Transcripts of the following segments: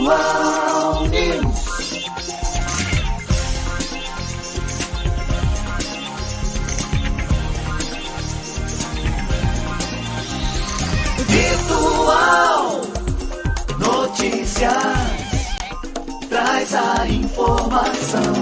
Virtual News. Virtual Notícias. Traz a informação.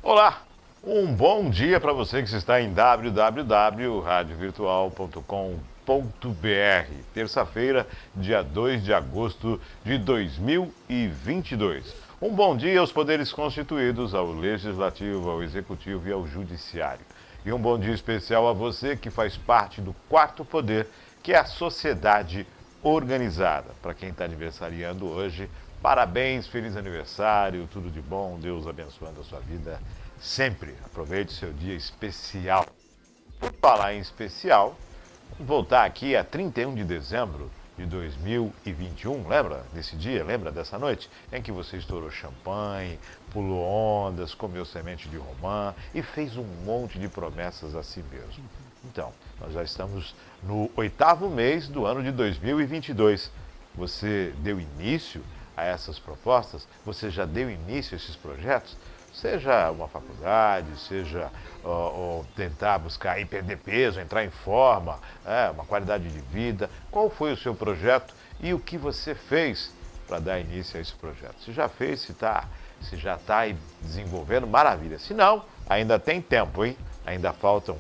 Olá, um bom dia para você que está em www.radiovirtual.com.br. Terça-feira, dia 2 de agosto de 2022. Um bom dia aos poderes constituídos, ao Legislativo, ao Executivo e ao Judiciário. E um bom dia especial a você que faz parte do quarto poder, que é a sociedade organizada. Para quem está aniversariando hoje, parabéns, feliz aniversário, tudo de bom, Deus abençoando a sua vida sempre. Aproveite o seu dia especial. Por falar em especial, vamos voltar aqui a 31 de dezembro de 2021, lembra desse dia, lembra dessa noite? Em que você estourou champanhe, pulou ondas, comeu semente de romã e fez um monte de promessas a si mesmo. Então, nós já estamos no 8º mês do ano de 2022. Você deu início a essas propostas? Você já deu início a esses projetos? Seja uma faculdade, seja tentar buscar aí perder peso, entrar em forma, uma qualidade de vida. Qual foi o seu projeto e o que você fez para dar início a esse projeto? Se já fez, se já está aí desenvolvendo, maravilha. Se não, ainda tem tempo, hein? Ainda faltam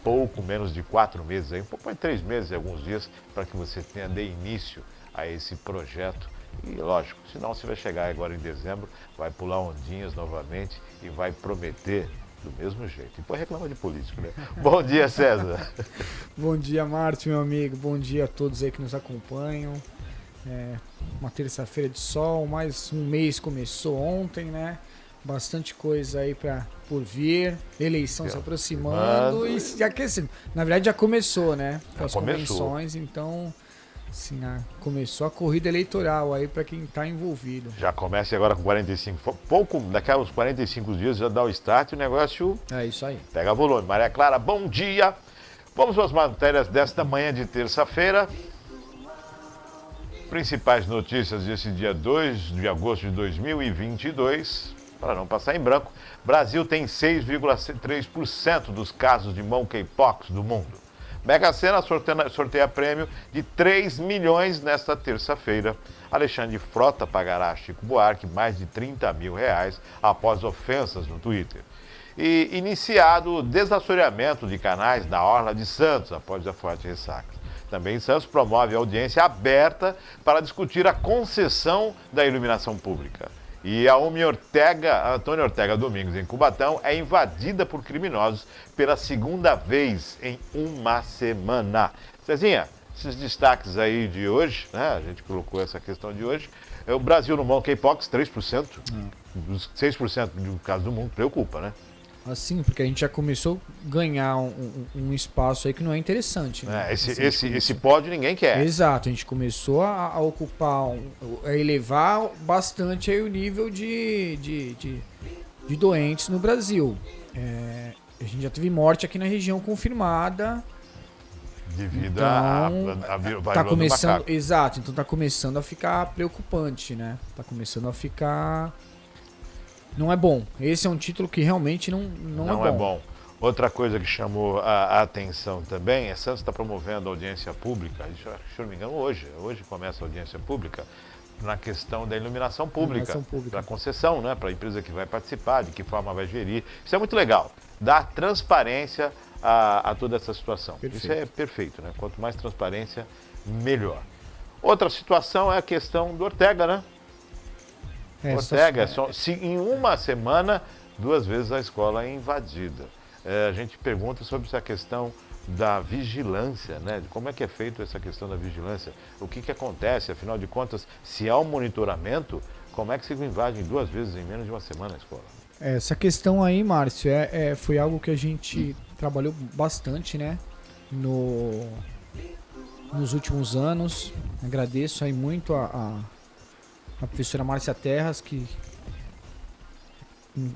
pouco menos de 4 meses, aí, um pouco mais de 3 meses e alguns dias para que você tenha de início a esse projeto. E lógico, senão você vai chegar agora em dezembro, vai pular ondinhas novamente e vai prometer do mesmo jeito. E depois reclama de político, né? Bom dia, César. Bom dia, Márcio, meu amigo. Bom dia a todos aí que nos acompanham. Uma terça-feira de sol, mais um mês começou ontem, né? Bastante coisa aí por vir, eleição se aproximando e já que assim, na verdade já começou, né? Com as convenções, então sim, começou a corrida eleitoral aí para quem está envolvido. Já começa agora com 45, daqui a uns 45 dias já dá o start e o negócio é isso aí. Pega volume. Maria Clara, bom dia. Vamos às matérias desta manhã de terça-feira. Principais notícias desse dia 2 de agosto de 2022. Para não passar em branco, Brasil tem 6,3% dos casos de monkeypox do mundo. Mega Sena sorteia prêmio de 3 milhões nesta terça-feira. Alexandre Frota pagará a Chico Buarque mais de R$30 mil após ofensas no Twitter. E iniciado o desassoreamento de canais na Orla de Santos após a forte ressaca. Também Santos promove audiência aberta para discutir a concessão da iluminação pública. E a Antônio Ortega Domingos, em Cubatão, é invadida por criminosos pela segunda vez em uma semana. Cezinha, esses destaques aí de hoje, né? A gente colocou essa questão de hoje. O Brasil no monkeypox, 3%. Dos 6% do caso do mundo, preocupa, né? Assim, porque a gente já começou a ganhar um espaço aí que não é interessante. Né? Esse pódio ninguém quer. Exato, a gente começou a ocupar, a elevar bastante aí o nível de doentes no Brasil. A gente já teve morte aqui na região confirmada. Devido então, a tá começando, exato, então tá começando a ficar preocupante, né? Tá começando a ficar... Não é bom. Esse é um título que realmente não é bom. Outra coisa que chamou a atenção também é que Santos está promovendo audiência pública, se eu não me engano, hoje começa a audiência pública, na questão da iluminação pública. Para concessão, né? Para a empresa que vai participar, de que forma vai gerir. Isso é muito legal. Dá transparência a toda essa situação. Perfeito. Isso é perfeito, né? Quanto mais transparência, melhor. Outra situação é a questão do Ortega, né? Ortega, se em uma semana, 2 vezes a escola é invadida. A gente pergunta sobre essa questão da vigilância, né? De como é que é feita essa questão da vigilância, o que acontece, afinal de contas, se há um monitoramento, como é que se invade 2 vezes em menos de uma semana a escola? Essa questão aí, Márcio, foi algo que a gente trabalhou bastante, né? Nos últimos anos. Agradeço aí muito a professora Márcia Terras, que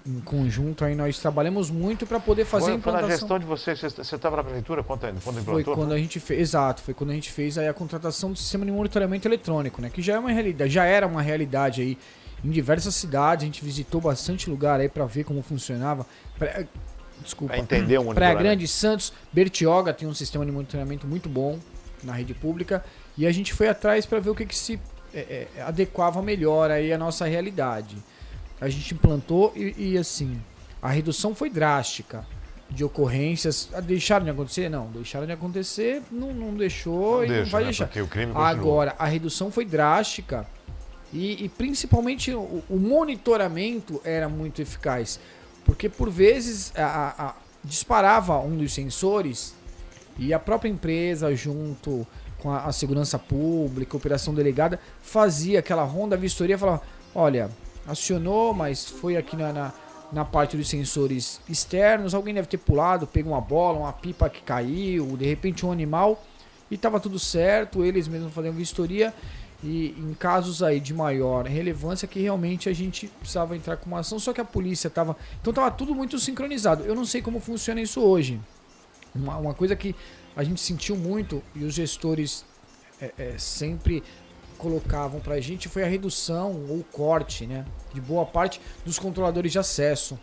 em conjunto aí nós trabalhamos muito para poder fazer a Foi na implantação. gestão de vocês, você estava na prefeitura quando implantou? Foi quando a gente fez, exato, foi quando a gente fez aí a contratação do sistema de monitoramento eletrônico, né? Que já é uma realidade, já era uma realidade aí em diversas cidades. A gente visitou bastante lugar aí para ver como funcionava. Desculpa. Para entender o Praia monitoramento. Grande, Santos, Bertioga tem um sistema de monitoramento muito bom na rede pública e a gente foi atrás para ver o que se adequava melhor aí à nossa realidade. A gente implantou e assim, a redução foi drástica de ocorrências. Deixaram de acontecer? Não, deixaram de acontecer, não deixou Não e deixa, não vai né? deixar. Porque o crime continua. Agora, a redução foi drástica e principalmente o monitoramento era muito eficaz. Porque por vezes disparava um dos sensores e a própria empresa, junto com a segurança pública, a operação delegada, fazia aquela ronda, a vistoria, falava, olha, acionou, mas foi aqui na parte dos sensores externos, alguém deve ter pulado, pegou uma bola, uma pipa que caiu, de repente um animal, e estava tudo certo, eles mesmos faziam vistoria, e em casos aí de maior relevância que realmente a gente precisava entrar com uma ação, só que a polícia estava... Então estava tudo muito sincronizado. Eu não sei como funciona isso hoje. Uma coisa que a gente sentiu muito, e os gestores sempre colocavam pra gente, foi a redução ou corte, né, de boa parte dos controladores de acesso.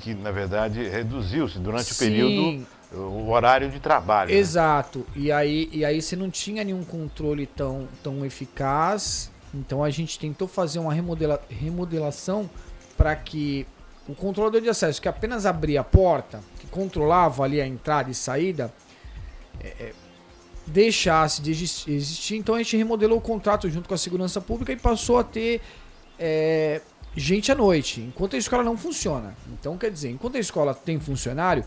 Que na verdade reduziu-se durante o Sim. período, o horário de trabalho. Né? Exato. E aí você não tinha nenhum controle tão eficaz. Então a gente tentou fazer uma remodelação para que o controlador de acesso, que apenas abria a porta, que controlava ali a entrada e saída, deixasse de existir. Então a gente remodelou o contrato junto com a segurança pública e passou a ter gente à noite, enquanto a escola não funciona. Então, quer dizer, enquanto a escola tem funcionário,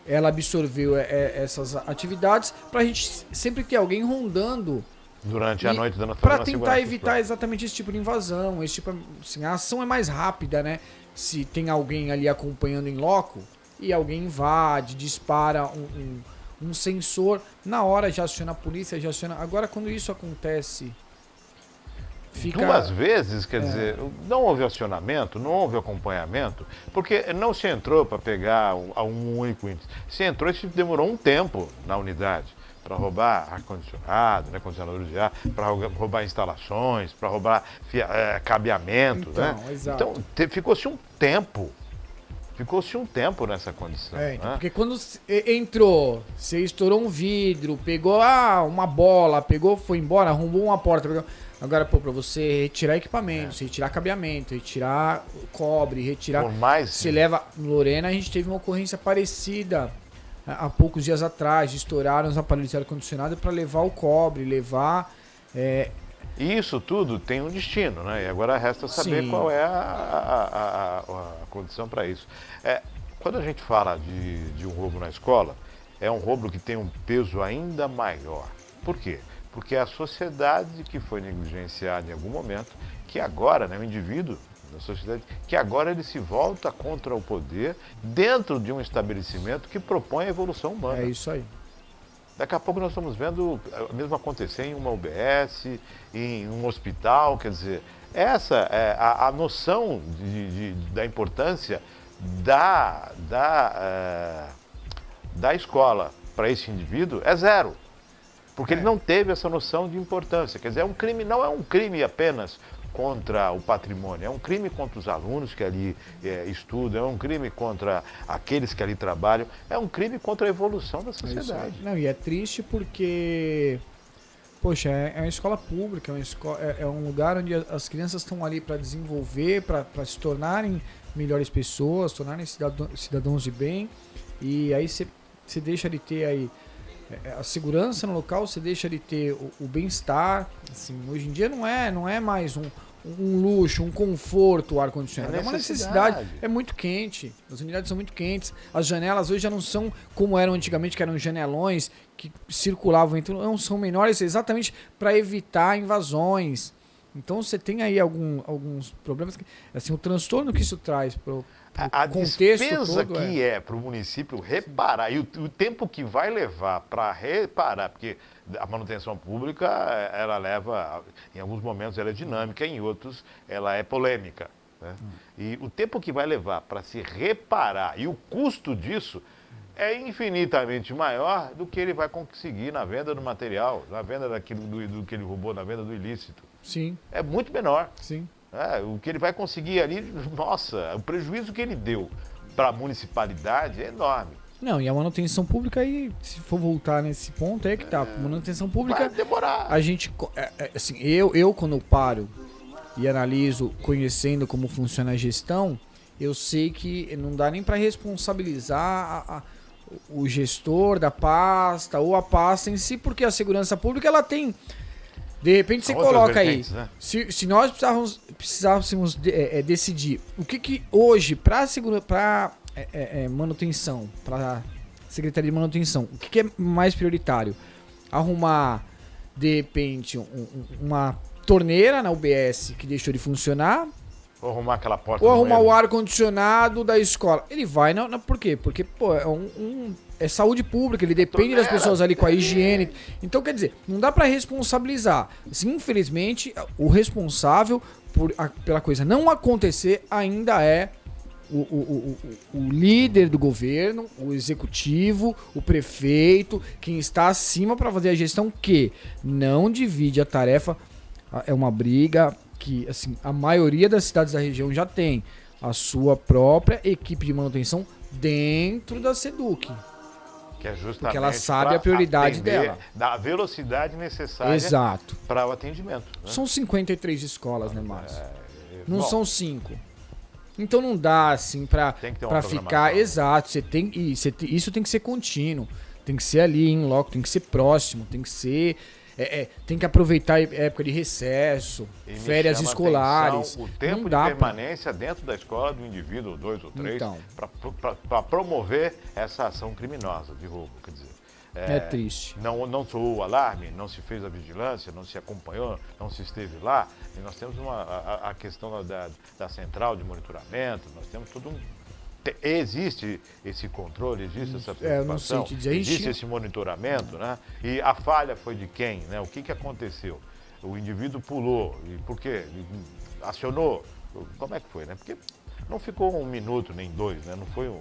ela absorveu essas atividades para a gente sempre ter alguém rondando Durante a noite, dando para tentar evitar exatamente esse tipo de invasão. Esse tipo, assim, a ação é mais rápida, né? Se tem alguém ali acompanhando em loco e alguém invade, dispara um sensor, na hora já aciona a polícia, já aciona. Agora, quando isso acontece, fica... Duas vezes, quer dizer, não houve acionamento, não houve acompanhamento, porque não se entrou para pegar um único índice. Se entrou, isso demorou um tempo na unidade para roubar ar-condicionado, né, condicionadores de ar, para roubar instalações, para roubar cabeamento. Então, né? exato. Então, ficou-se um tempo. Ficou-se um tempo nessa condição. Então, né? porque quando entrou, você estourou um vidro, pegou uma bola, foi embora, arrombou uma porta. Agora, para você retirar equipamentos, retirar cabeamento, retirar cobre, retirar... Por mais... Você leva... Em Lorena, a gente teve uma ocorrência parecida há poucos dias atrás. Estouraram os aparelhos de ar-condicionado para levar o cobre, levar... E isso tudo tem um destino, né? E agora resta saber Sim. qual é a condição para isso. Quando a gente fala de um roubo na escola, é um roubo que tem um peso ainda maior. Por quê? Porque é a sociedade que foi negligenciada em algum momento, que agora, né, o indivíduo da sociedade, que agora ele se volta contra o poder dentro de um estabelecimento que propõe a evolução humana. É isso aí. Daqui a pouco nós estamos vendo o mesmo acontecer em uma UBS, em um hospital, quer dizer, essa é a noção da importância da escola para esse indivíduo é zero. Porque ele não teve essa noção de importância. Quer dizer, é um crime, não é um crime apenas contra o patrimônio, é um crime contra os alunos que ali estudam, é um crime contra aqueles que ali trabalham, é um crime contra a evolução da sociedade. Não, e é triste porque, poxa, é uma escola pública, é um lugar onde as crianças estão ali para desenvolver, para se tornarem melhores pessoas, se tornarem cidadãos de bem, e aí você deixa de ter aí a segurança no local, você deixa de ter o bem-estar. Assim, hoje em dia não é mais um luxo, um conforto o ar-condicionado. É uma necessidade. É muito quente. As unidades são muito quentes. As janelas hoje já não são como eram antigamente, que eram janelões que circulavam entre... Não, são menores exatamente para evitar invasões. Então você tem aí alguns problemas, assim, o transtorno que isso traz para o contexto despesa todo. que é para o município reparar, e o tempo que vai levar para reparar, porque a manutenção pública, ela leva, em alguns momentos ela é dinâmica, em outros ela é polêmica. Né? E o tempo que vai levar para se reparar e o custo disso é infinitamente maior do que ele vai conseguir na venda do material, na venda daquilo do que ele roubou, na venda do ilícito. Sim. É muito menor. Sim. O que ele vai conseguir ali, nossa, o prejuízo que ele deu para a municipalidade é enorme. Não, e a manutenção pública aí, se for voltar nesse ponto, é que tá. Manutenção pública, Vai demorar. a gente, assim, eu quando paro e analiso, conhecendo como funciona a gestão, eu sei que não dá nem para responsabilizar o gestor da pasta ou a pasta em si, porque a segurança pública, ela tem... De repente você coloca aí, né? se nós precisássemos decidir o que hoje, para manutenção, para Secretaria de Manutenção, o que é mais prioritário? Arrumar, de repente, uma torneira na UBS que deixou de funcionar, ou arrumar aquela porta, ou arrumar o ar-condicionado da escola. Ele vai, por quê? Porque, é saúde pública, ele depende das pessoas ali com a higiene. Então, quer dizer, não dá pra responsabilizar. Assim, infelizmente, o responsável pela coisa não acontecer ainda é o líder do governo, o executivo, o prefeito, quem está acima para fazer a gestão, que não divide a tarefa. É uma briga que, assim, a maioria das cidades da região já tem a sua própria equipe de manutenção dentro da SEDUC. Que é justamente porque ela sabe a prioridade dela. Da velocidade necessária para o atendimento. Né? São 53 escolas, né, Márcio? Não são 5. Então não dá, assim, para ficar... Exato. Isso tem que ser contínuo. Tem que ser ali, em loco, tem que ser próximo, tem que ser... tem que aproveitar a época de recesso, férias escolares. O tempo de permanência dentro da escola do indivíduo, 2 ou 3, para promover essa ação criminosa de roubo. Quer dizer, é triste. Não soou o alarme, não se fez a vigilância, não se acompanhou, não se esteve lá. E nós temos a questão da central de monitoramento, nós temos todo um... Existe esse controle, existe essa preocupação, não sei te dizer, existe esse monitoramento, né? E a falha foi de quem, né? O que aconteceu? O indivíduo pulou, e por quê? Acionou? Como é que foi, né? Porque não ficou 1 minuto, nem 2, né? Não foi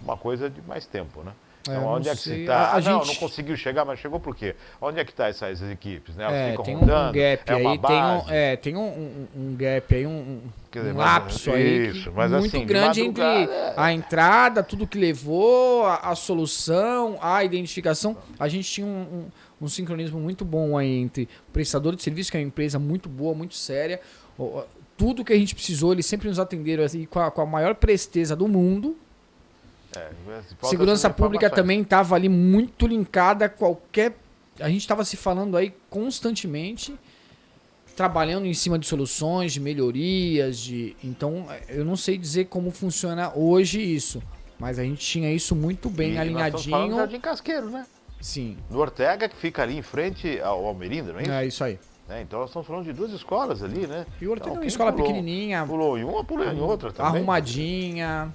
uma coisa de mais tempo, né? Então, onde é que se está? Não conseguiu chegar, mas chegou por quê? Onde é que estão essas equipes? Né? Elas ficam tem rondando, um gap aí, base. tem um gap aí, um lapso aí muito assim, grande entre a entrada, tudo que levou, a solução, a identificação. A gente tinha um sincronismo muito bom aí entre o prestador de serviço, que é uma empresa muito boa, muito séria. Tudo que a gente precisou, eles sempre nos atenderam assim, com a maior presteza do mundo. Segurança pública também estava ali muito linkada a qualquer... A gente estava se falando aí constantemente, trabalhando em cima de soluções, de melhorias, então eu não sei dizer como funciona hoje isso, mas a gente tinha isso muito bem alinhadinho. Nós estamos falando do Jardim Casqueiro, né? Sim. No Ortega, que fica ali em frente ao Almerinda, não é isso? É isso aí. Então nós estamos falando de 2 escolas ali, né? E o Ortega é uma escola pequenininha. Pulou em uma, pulou em outra também. Arrumadinha.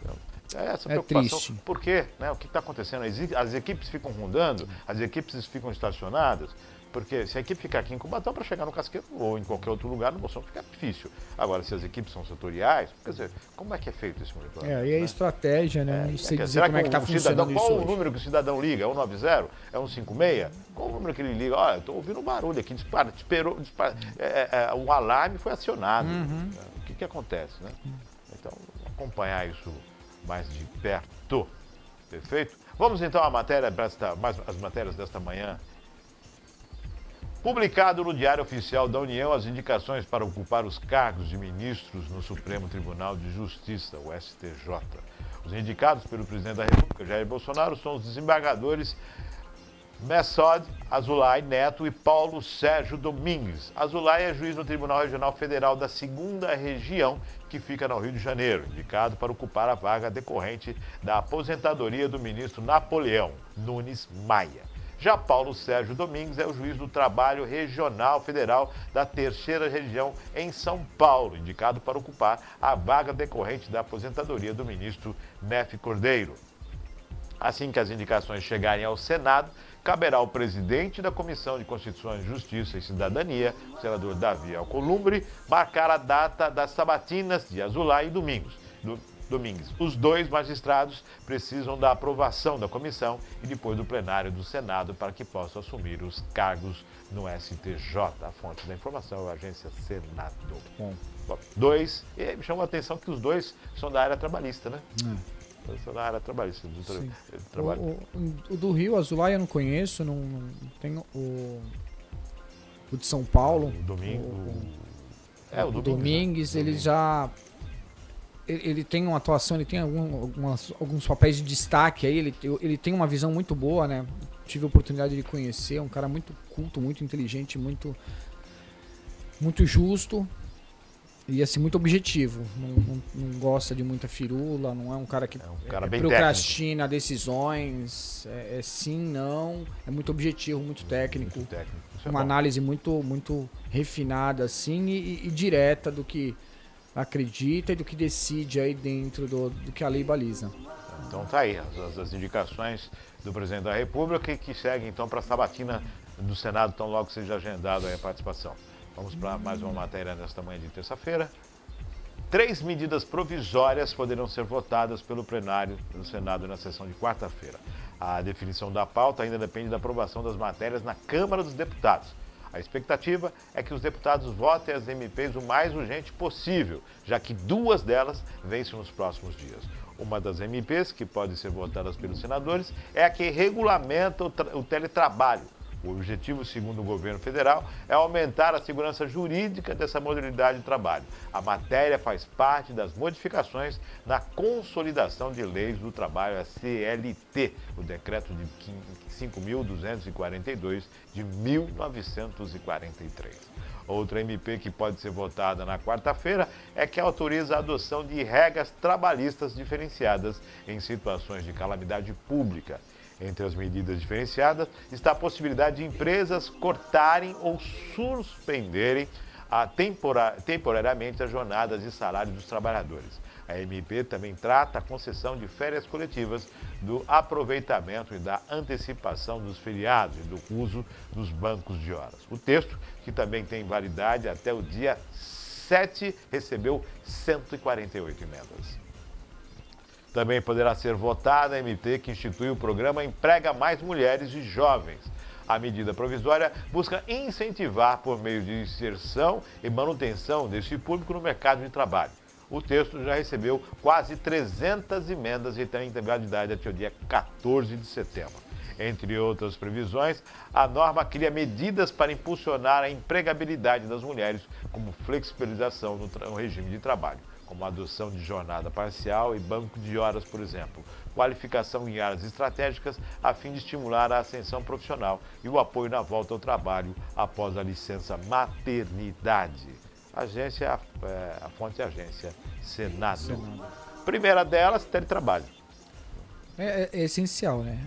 Essa preocupação. Triste. Por quê? Né? O que está acontecendo? As equipes ficam rondando, as equipes ficam estacionadas, porque se a equipe ficar aqui em Cubatão para chegar no Casqueiro ou em qualquer outro lugar no Bolsão fica difícil. Agora, se as equipes são setoriais, quer dizer, como é que é feito esse monitoramento? E a estratégia, né? Não sei dizer como é que está funcionando isso Qual hoje. o número que o cidadão liga? É 190? É 156? Qual o número que ele liga? Olha, estou ouvindo um barulho aqui, um alarme foi acionado. O que acontece, né? Então, acompanhar isso mais de perto. Perfeito? Vamos então à matéria, as matérias desta manhã. Publicado no Diário Oficial da União as indicações para ocupar os cargos de ministros no Supremo Tribunal de Justiça, o STJ. Os indicados pelo presidente da República, Jair Bolsonaro, são os desembargadores Messod Azulay Neto e Paulo Sérgio Domingues. Azulay é juiz no Tribunal Regional Federal da 2ª Região, que fica no Rio de Janeiro, indicado para ocupar a vaga decorrente da aposentadoria do ministro Napoleão Nunes Maia. Já Paulo Sérgio Domingues é o juiz do Trabalho Regional Federal da 3ª Região em São Paulo, indicado para ocupar a vaga decorrente da aposentadoria do ministro Nefe Cordeiro. Assim que as indicações chegarem ao Senado, caberá ao presidente da Comissão de Constituição, Justiça e Cidadania, o senador Davi Alcolumbre, marcar a data das sabatinas de Azulay e Domingues. Os 2 magistrados precisam da aprovação da comissão e depois do plenário do Senado para que possam assumir os cargos no STJ. A fonte da informação é a agência Senado. Bom, 2, e me chamou a atenção que os 2 são da área trabalhista, né? São da área trabalhista. O do Rio, Azulay, eu não conheço, não tenho o de São Paulo. O Domingues, né? Ele já... Ele tem uma atuação, ele tem alguns papéis de destaque aí, ele tem uma visão muito boa, né? Tive a oportunidade de conhecer, um cara muito culto, muito inteligente, muito justo e assim, muito objetivo. Não gosta de muita firula, não é um cara que procrastina decisões, sim, não, é muito objetivo, muito técnico. Uma análise muito refinada assim e direta do que acredita e do que decide aí dentro do que a lei baliza. Então tá aí, as indicações do presidente da República que seguem então para a sabatina do Senado, tão logo seja agendado aí a participação. Vamos para mais uma matéria nesta manhã de terça-feira. 3 medidas provisórias poderão ser votadas pelo plenário do Senado na sessão de quarta-feira. A definição da pauta ainda depende da aprovação das matérias na Câmara dos Deputados. A expectativa é que os deputados votem as MPs o mais urgente possível, já que 2 delas vencem nos próximos dias. Uma das MPs, que pode ser votadas pelos senadores, é a que regulamenta o teletrabalho. O objetivo, segundo o governo federal, é aumentar a segurança jurídica dessa modalidade de trabalho. A matéria faz parte das modificações na Consolidação de Leis do Trabalho, a CLT, o decreto de 5.242 de 1943. Outra MP que pode ser votada na quarta-feira é que autoriza a adoção de regras trabalhistas diferenciadas em situações de calamidade pública. Entre as medidas diferenciadas está a possibilidade de empresas cortarem ou suspenderem temporariamente as jornadas e salários dos trabalhadores. A MP também trata a concessão de férias coletivas, do aproveitamento e da antecipação dos feriados e do uso dos bancos de horas. O texto, que também tem validade até o dia 7, recebeu 148 emendas. Também poderá ser votada a MP que institui o programa Emprega Mais Mulheres e Jovens. A medida provisória busca incentivar por meio de inserção e manutenção desse público no mercado de trabalho. O texto já recebeu quase 300 emendas e tem validade até o dia 14 de setembro. Entre outras previsões, a norma cria medidas para impulsionar a empregabilidade das mulheres, como flexibilização no regime de trabalho, como a adoção de jornada parcial e banco de horas, por exemplo, qualificação em áreas estratégicas a fim de estimular a ascensão profissional e o apoio na volta ao trabalho após a licença maternidade. A fonte é a agência Senado. Primeira delas, teletrabalho. É essencial, né?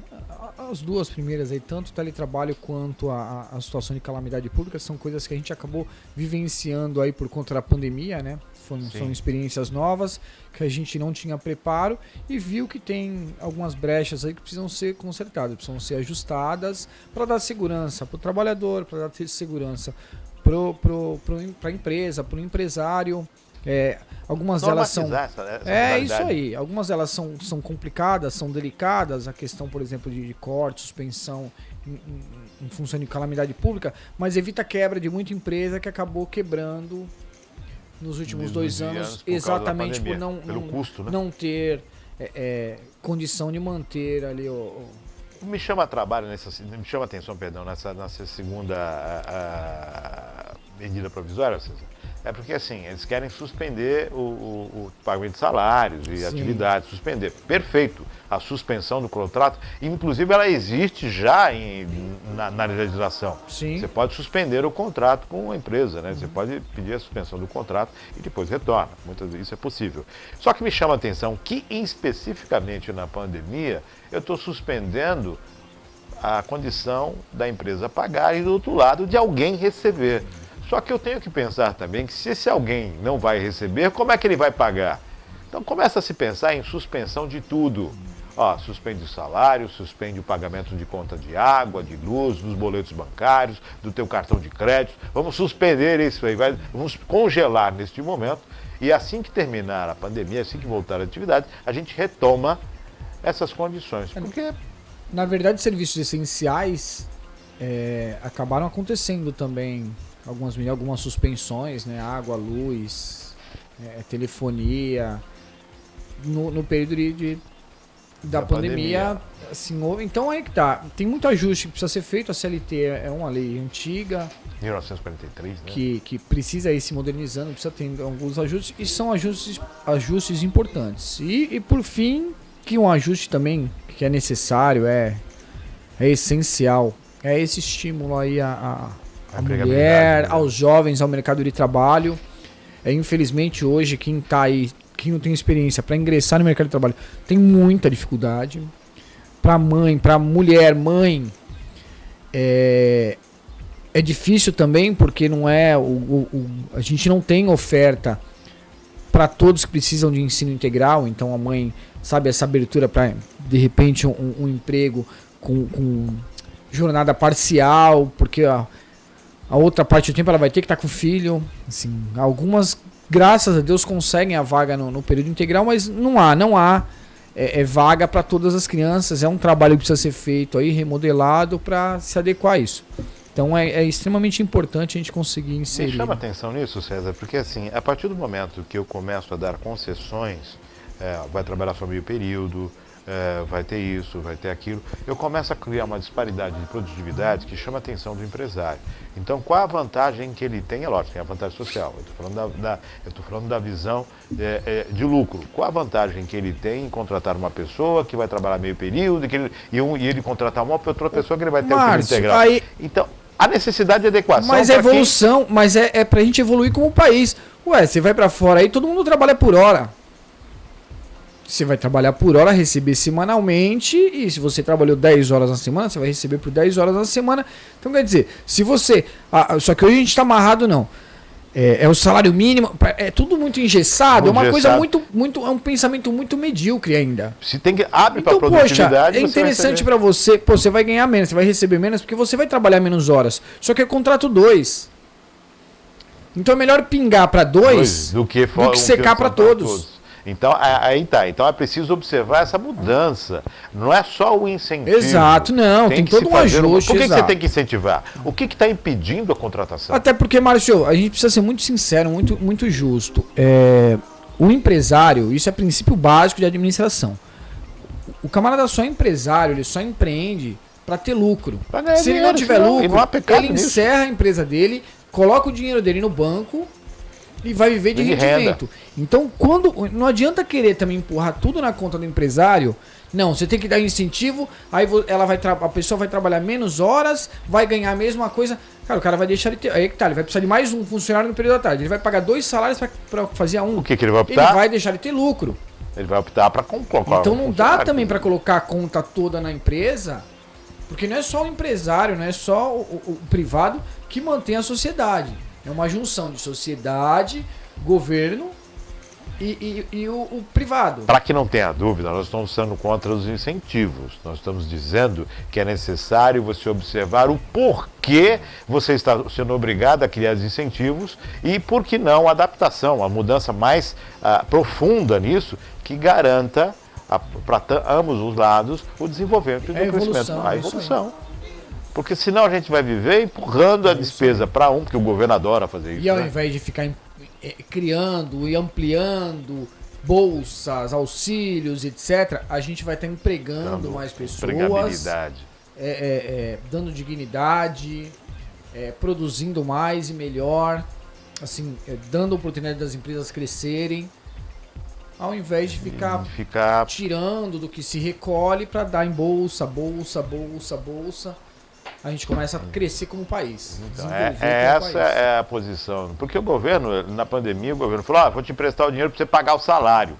As 2 primeiras aí, tanto o teletrabalho quanto a situação de calamidade pública, são coisas que a gente acabou vivenciando aí por conta da pandemia, né? São experiências novas que a gente não tinha preparo e viu que tem algumas brechas aí que precisam ser consertadas, precisam ser ajustadas para dar segurança para o trabalhador, para dar segurança para a empresa, para o empresário. Algumas delas são... isso aí. Algumas delas são complicadas, são delicadas. A questão, por exemplo, de corte, suspensão em função de calamidade pública, mas evita a quebra de muita empresa que acabou quebrando nos últimos 2 anos, exatamente por pelo custo, né? Não ter condição de manter ali Me chama atenção, nessa segunda medida provisória, César. É porque, assim, eles querem suspender o pagamento de salários e atividades, suspender. Perfeito. A suspensão do contrato, inclusive ela existe já na legislação. Sim. Você pode suspender o contrato com a empresa, né? Você pode pedir a suspensão do contrato e depois retorna. Muitas vezes isso é possível. Só que me chama a atenção que, especificamente na pandemia, eu estou suspendendo a condição da empresa pagar e do outro lado de alguém receber. Só que eu tenho que pensar também que se esse alguém não vai receber, como é que ele vai pagar? Então começa a se pensar em suspensão de tudo. Ó, suspende o salário, suspende o pagamento de conta de água, de luz, dos boletos bancários, do teu cartão de crédito. Vamos suspender isso aí, vamos congelar neste momento. E assim que terminar a pandemia, assim que voltar à atividade, a gente retoma essas condições. Porque, na verdade, serviços essenciais acabaram acontecendo também algumas suspensões, né? Água, luz, telefonia, no período da pandemia. Assim, então aí que tá. Tem muito ajuste que precisa ser feito. A CLT é uma lei antiga. 1943, né? Que precisa ir se modernizando, precisa ter alguns ajustes, e são ajustes importantes. E por fim, que um ajuste também que é necessário, é essencial, é esse estímulo aí a mulher, né? aos jovens, ao mercado de trabalho. Infelizmente hoje quem tá aí, quem não tem experiência para ingressar no mercado de trabalho, tem muita dificuldade. Para mulher, mãe, é difícil também, porque não é a gente não tem oferta para todos que precisam de ensino integral. Então a mãe sabe essa abertura para de repente um emprego com jornada parcial, porque a outra parte do tempo ela vai ter que estar com o filho. Assim, algumas, graças a Deus, conseguem a vaga no período integral, mas não há vaga para todas as crianças. É um trabalho que precisa ser feito aí, remodelado, para se adequar a isso. Então é extremamente importante a gente conseguir inserir. Me chama atenção nisso, César, porque assim, a partir do momento que eu começo a dar concessões, vai trabalhar só meio período, vai ter isso, vai ter aquilo, eu começo a criar uma disparidade de produtividade que chama a atenção do empresário. Então, qual a vantagem que ele tem? É lógico, tem a vantagem social. Eu estou falando da visão de lucro. Qual a vantagem que ele tem em contratar uma pessoa que vai trabalhar meio período e ele contratar uma outra pessoa que ele vai ter o período integral? Então, a necessidade de adequação. Mas é evolução, mas é pra gente evoluir como país. Ué, você vai pra fora aí, todo mundo trabalha por hora. Você vai trabalhar por hora, receber semanalmente, e se você trabalhou 10 horas na semana, você vai receber por 10 horas na semana. Então quer dizer, se você... só que hoje a gente está amarrado, não. É o salário mínimo, é tudo muito engessado, é uma coisa muito, é um pensamento muito medíocre ainda. Se tem que abre para produtividade, poxa, é interessante para você, você vai ganhar menos, você vai receber menos, porque você vai trabalhar menos horas. Só que é contrato 2. Então é melhor pingar para 2 do que secar para todos. Então, aí tá. Então é preciso observar essa mudança. Não é só o incentivo. Exato, não. Tem todo um ajuste. Por que você tem que incentivar? O que está impedindo a contratação? Até porque, Márcio, a gente precisa ser muito sincero, muito justo. O empresário, isso é princípio básico de administração. O camarada só é empresário, ele só empreende para ter lucro. Se ele não tiver lucro, ele encerra a empresa dele, coloca o dinheiro dele no banco e vai viver de rendimento. Então, não adianta querer também empurrar tudo na conta do empresário. Não, você tem que dar incentivo, aí a pessoa vai trabalhar menos horas, vai ganhar a mesma coisa. Cara, o cara vai deixar ele ter. Aí que tá, ele vai precisar de mais um funcionário no período da tarde. Ele vai pagar 2 salários para fazer um. O que ele vai optar? Ele vai deixar ele ter lucro. Ele vai optar para concorrer. Então não dá também para colocar a conta toda na empresa, porque não é só o empresário, não é só o privado que mantém a sociedade. É uma junção de sociedade, governo e o privado. Para que não tenha dúvida, nós estamos sendo contra os incentivos. Nós estamos dizendo que é necessário você observar o porquê você está sendo obrigado a criar os incentivos e, por que não, a adaptação, a mudança mais profunda nisso, que garanta para ambos os lados o desenvolvimento e o crescimento. A evolução. Porque senão a gente vai viver empurrando a despesa para porque o governo adora fazer isso. E ao invés de ficar criando e ampliando bolsas, auxílios, etc., a gente vai estar empregando mais pessoas, dando dignidade, produzindo mais e melhor, assim, dando oportunidade das empresas crescerem, ao invés de ficar tirando do que se recolhe para dar em bolsa. A gente começa a crescer como país. Então, essa é a posição. Porque o governo, na pandemia, o governo falou, vou te emprestar o dinheiro para você pagar o salário.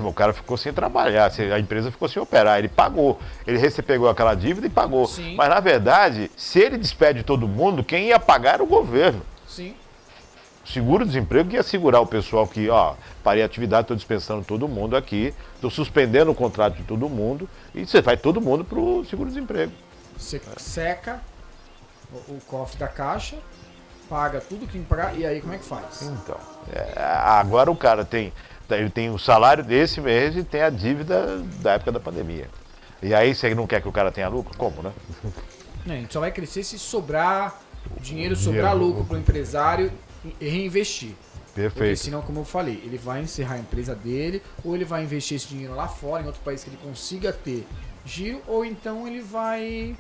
O cara ficou sem trabalhar, a empresa ficou sem operar, ele pagou. Ele pegou aquela dívida e pagou. Sim. Mas, na verdade, se ele despede todo mundo, quem ia pagar era o governo. Sim. O seguro-desemprego ia segurar o pessoal que, parei a atividade, estou dispensando todo mundo aqui, estou suspendendo o contrato de todo mundo, e você vai todo mundo para o seguro-desemprego. Você seca o cofre da caixa, paga tudo que tem que pagar, e aí como é que faz? Então, agora o cara ele tem o salário desse mês e tem a dívida da época da pandemia. E aí você não quer que o cara tenha lucro? Como, né? A gente só vai crescer se sobrar dinheiro, sobrar lucro para o empresário e reinvestir. Perfeito. Porque senão, como eu falei, ele vai encerrar a empresa dele, ou ele vai investir esse dinheiro lá fora, em outro país que ele consiga ter giro, ou então ele vai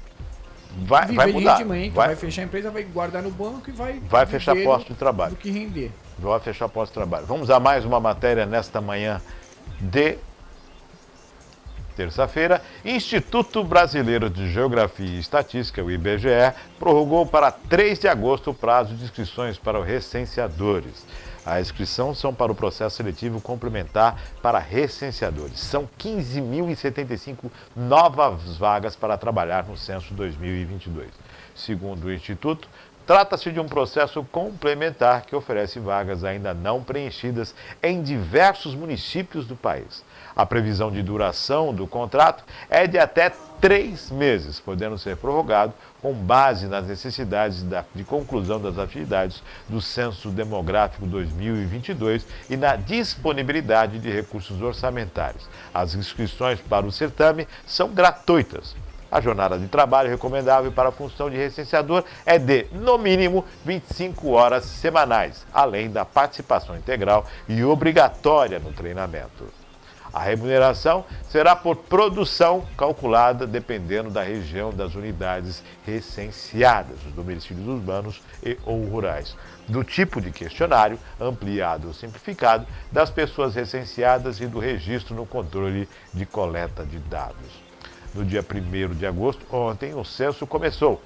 vai mudar. Rendimento, vai fechar a empresa, vai guardar no banco e vai fechar posto de trabalho. Do que render. Vai fechar posto de trabalho. Vamos a mais uma matéria nesta manhã de terça-feira. Instituto Brasileiro de Geografia e Estatística, o IBGE, prorrogou para 3 de agosto o prazo de inscrições para os recenseadores. A inscrição são para o processo seletivo complementar para recenseadores. São 15.075 novas vagas para trabalhar no censo 2022. Segundo o Instituto, trata-se de um processo complementar que oferece vagas ainda não preenchidas em diversos municípios do país. A previsão de duração do contrato é de até 3 meses, podendo ser prorrogado com base nas necessidades de conclusão das atividades do Censo Demográfico 2022 e na disponibilidade de recursos orçamentários. As inscrições para o certame são gratuitas. A jornada de trabalho recomendável para a função de recenseador é de, no mínimo, 25 horas semanais, além da participação integral e obrigatória no treinamento. A remuneração será por produção calculada dependendo da região das unidades recenseadas, os domicílios urbanos ou rurais, do tipo de questionário, ampliado ou simplificado, das pessoas recenseadas e do registro no controle de coleta de dados. No dia 1º de agosto, ontem, o censo começou.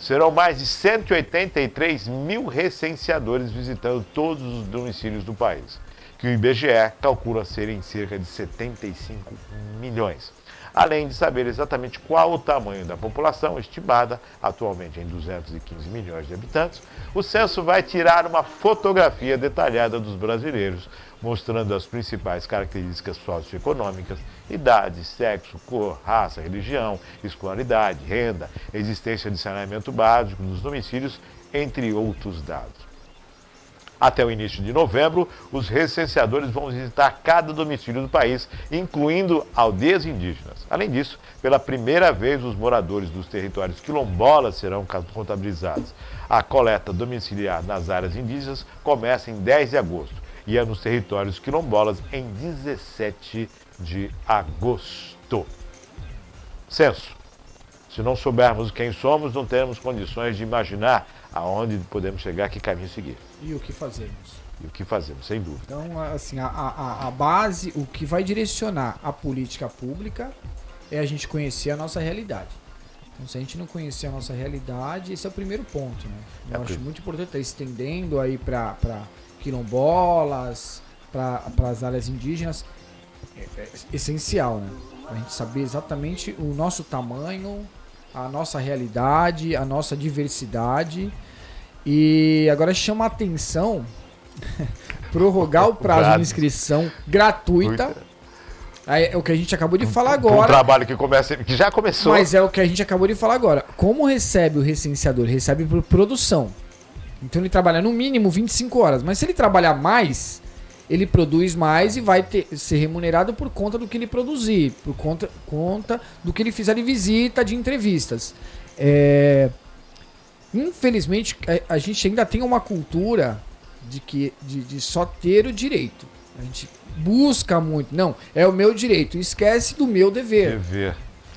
Serão mais de 183 mil recenseadores visitando todos os domicílios do país, que o IBGE calcula serem cerca de 75 milhões. Além de saber exatamente qual o tamanho da população, estimada atualmente em 215 milhões de habitantes, o censo vai tirar uma fotografia detalhada dos brasileiros, mostrando as principais características socioeconômicas, idade, sexo, cor, raça, religião, escolaridade, renda, existência de saneamento básico nos domicílios, entre outros dados. Até o início de novembro, os recenseadores vão visitar cada domicílio do país, incluindo aldeias indígenas. Além disso, pela primeira vez, os moradores dos territórios quilombolas serão contabilizados. A coleta domiciliar nas áreas indígenas começa em 10 de agosto e é nos territórios quilombolas em 17 de agosto. Censo. Se não soubermos quem somos, não teremos condições de imaginar aonde podemos chegar, que caminho seguir. E o que fazemos? E o que fazemos, sem dúvida. Então, assim, a base, o que vai direcionar a política pública é a gente conhecer a nossa realidade. Então, se a gente não conhecer a nossa realidade, esse é o primeiro ponto, né? Eu acho muito importante estar estendendo aí para quilombolas, para as áreas indígenas, é essencial, né? A gente saber exatamente o nosso tamanho, a nossa realidade, a nossa diversidade. E agora chama a atenção prorrogar o prazo de inscrição gratuita. É o que a gente acabou de falar agora. Um trabalho que já começou. Mas é o que a gente acabou de falar agora. Como recebe o recenseador? Recebe por produção. Então ele trabalha no mínimo 25 horas. Mas se ele trabalhar mais, ele produz mais e vai ser remunerado por conta do que ele produzir, por conta do que ele fizer de visita, de entrevistas. Infelizmente, a gente ainda tem uma cultura de só ter o direito. A gente busca muito. Não, é o meu direito. Esquece do meu dever.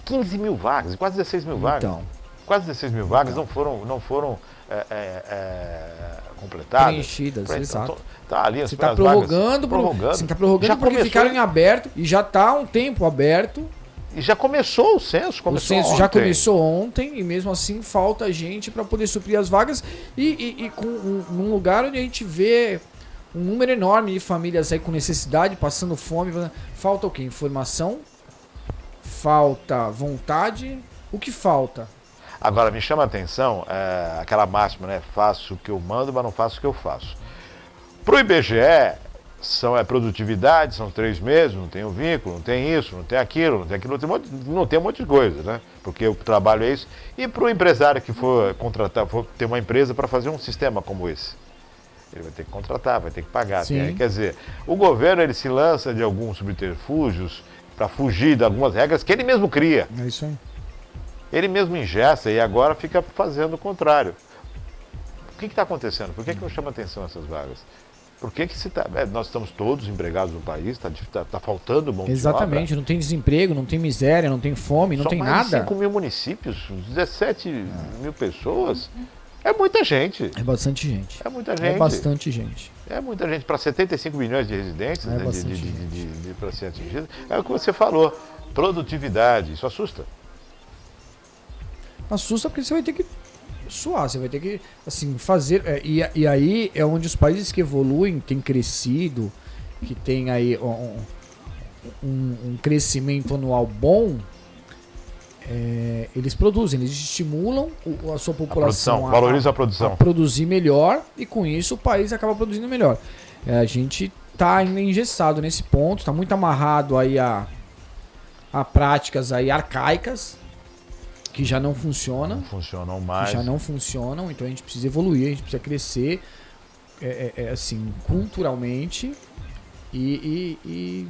15 mil vagas, quase 16 mil vagas. Então, quase 16 mil vagas não foram completadas. Preenchidas, exato. Tá ali, você está prorrogando, você está prorrogando porque ficaram em aberto e já está há um tempo aberto. E já começou o censo. O censo já começou ontem e mesmo assim falta gente para poder suprir as vagas e num lugar onde a gente vê um número enorme de famílias aí com necessidade, passando fome. Falta o quê? Informação, falta vontade. O que falta? Agora, me chama a atenção aquela máxima, né? Faço o que eu mando, mas não faço o que eu faço. Para o IBGE, produtividade, são 3 meses, não tem o vínculo, não tem isso, não tem aquilo, não tem um monte de coisa, né? Porque o trabalho é isso. E para o empresário que for contratar, for ter uma empresa para fazer um sistema como esse, ele vai ter que contratar, vai ter que pagar. Quer dizer, o governo ele se lança de alguns subterfúgios para fugir de algumas regras que ele mesmo cria. É isso aí. Ele mesmo ingessa e agora fica fazendo o contrário. O que está acontecendo? Por que não chama atenção essas vagas? Por que se tá, nós estamos todos empregados no país, está faltando mão de obra. Exatamente, não tem desemprego, não tem miséria, não tem fome, não tem nada. São mais de 5 mil municípios, 17 mil pessoas. É muita gente. É bastante gente. É muita gente. É bastante gente. É muita gente. Para 75 milhões de residentes, É bastante para ser atingido. É o que você falou. Produtividade, isso assusta. Assusta porque você vai ter que suar, você vai ter que assim, fazer. E aí é onde os países que evoluem têm crescido, que tem aí um crescimento anual bom. Eles produzem, eles estimulam a sua população valoriza a produção, a produzir melhor, e com isso o país acaba produzindo melhor. A gente está ainda engessado nesse ponto, está muito amarrado aí a práticas aí arcaicas que já não funcionam. Não funcionam mais. Que já não funcionam, então a gente precisa evoluir, a gente precisa crescer assim, culturalmente e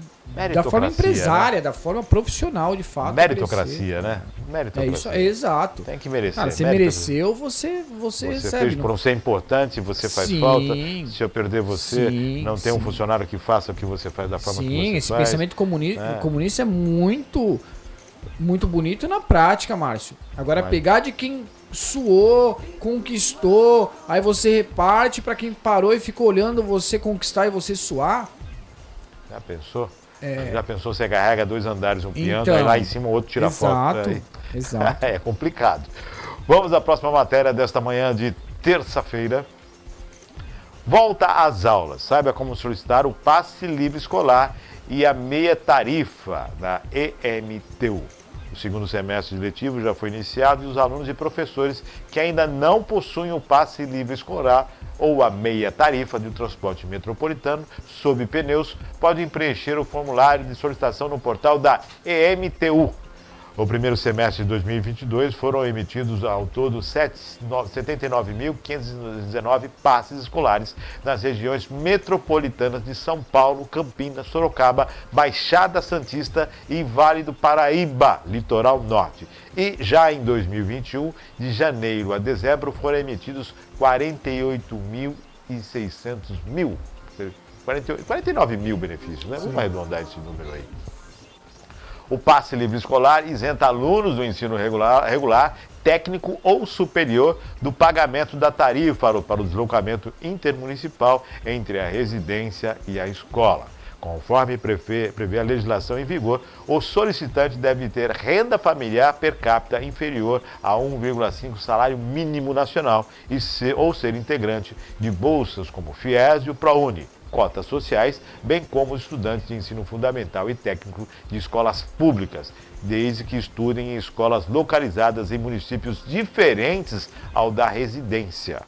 da forma empresária, né? Da forma profissional, de fato. Meritocracia, né? Meritocracia. É exato. Tem que merecer. Cara, você mereceu, você recebe. Para você é importante, você faz falta. Se eu perder você, não tem um funcionário que faça o que você faz da forma que você faz. Sim, esse pensamento comunista é muito, muito bonito na prática, Márcio. Agora, pegar de quem suou, conquistou, aí você reparte para quem parou e ficou olhando você conquistar e você suar. Já pensou? Já pensou, você carrega 2 andares um piano, então, aí lá em cima o outro tira foto. Exato. É complicado. Vamos à próxima matéria desta manhã de terça-feira. Volta às aulas. Saiba como solicitar o passe livre escolar e a meia tarifa da EMTU. O segundo semestre letivo já foi iniciado e os alunos e professores que ainda não possuem o passe livre escolar ou a meia tarifa de transporte metropolitano sob pneus podem preencher o formulário de solicitação no portal da EMTU. No primeiro semestre de 2022 foram emitidos ao todo 79.519 passes escolares nas regiões metropolitanas de São Paulo, Campinas, Sorocaba, Baixada Santista e Vale do Paraíba, Litoral Norte. E já em 2021, de janeiro a dezembro, foram emitidos 49 mil benefícios, né? Vamos arredondar esse número aí. O passe livre escolar isenta alunos do ensino regular, técnico ou superior do pagamento da tarifa para o deslocamento intermunicipal entre a residência e a escola. Conforme prevê a legislação em vigor, o solicitante deve ter renda familiar per capita inferior a 1,5 salário mínimo nacional ou ser integrante de bolsas como FIES e o ProUni, cotas sociais, bem como os estudantes de ensino fundamental e técnico de escolas públicas, desde que estudem em escolas localizadas em municípios diferentes ao da residência.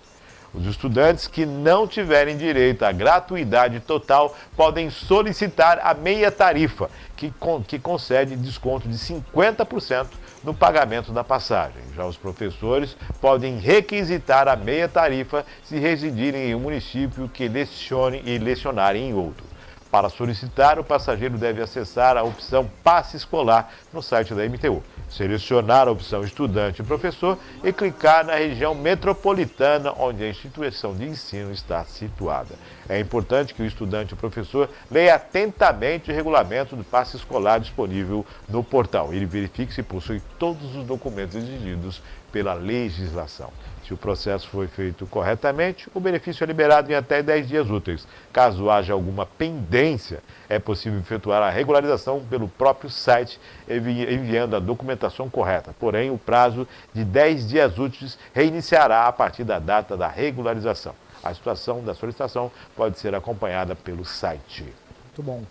Os estudantes que não tiverem direito à gratuidade total podem solicitar a meia tarifa, que concede desconto de 50% no pagamento da passagem. Já os professores podem requisitar a meia tarifa se residirem em um município que lecionem e lecionarem em outro. Para solicitar, o passageiro deve acessar a opção Passe Escolar no site da MTU, selecionar a opção Estudante e Professor e clicar na região metropolitana onde a instituição de ensino está situada. É importante que o estudante e o professor leia atentamente o regulamento do passe escolar disponível no portal. Ele verifique se possui todos os documentos exigidos pela legislação. Se o processo foi feito corretamente, o benefício é liberado em até 10 dias úteis. Caso haja alguma pendência, é possível efetuar a regularização pelo próprio site, enviando a documentação correta. Porém, o prazo de 10 dias úteis reiniciará a partir da data da regularização. A situação da solicitação pode ser acompanhada pelo site. Muito bom.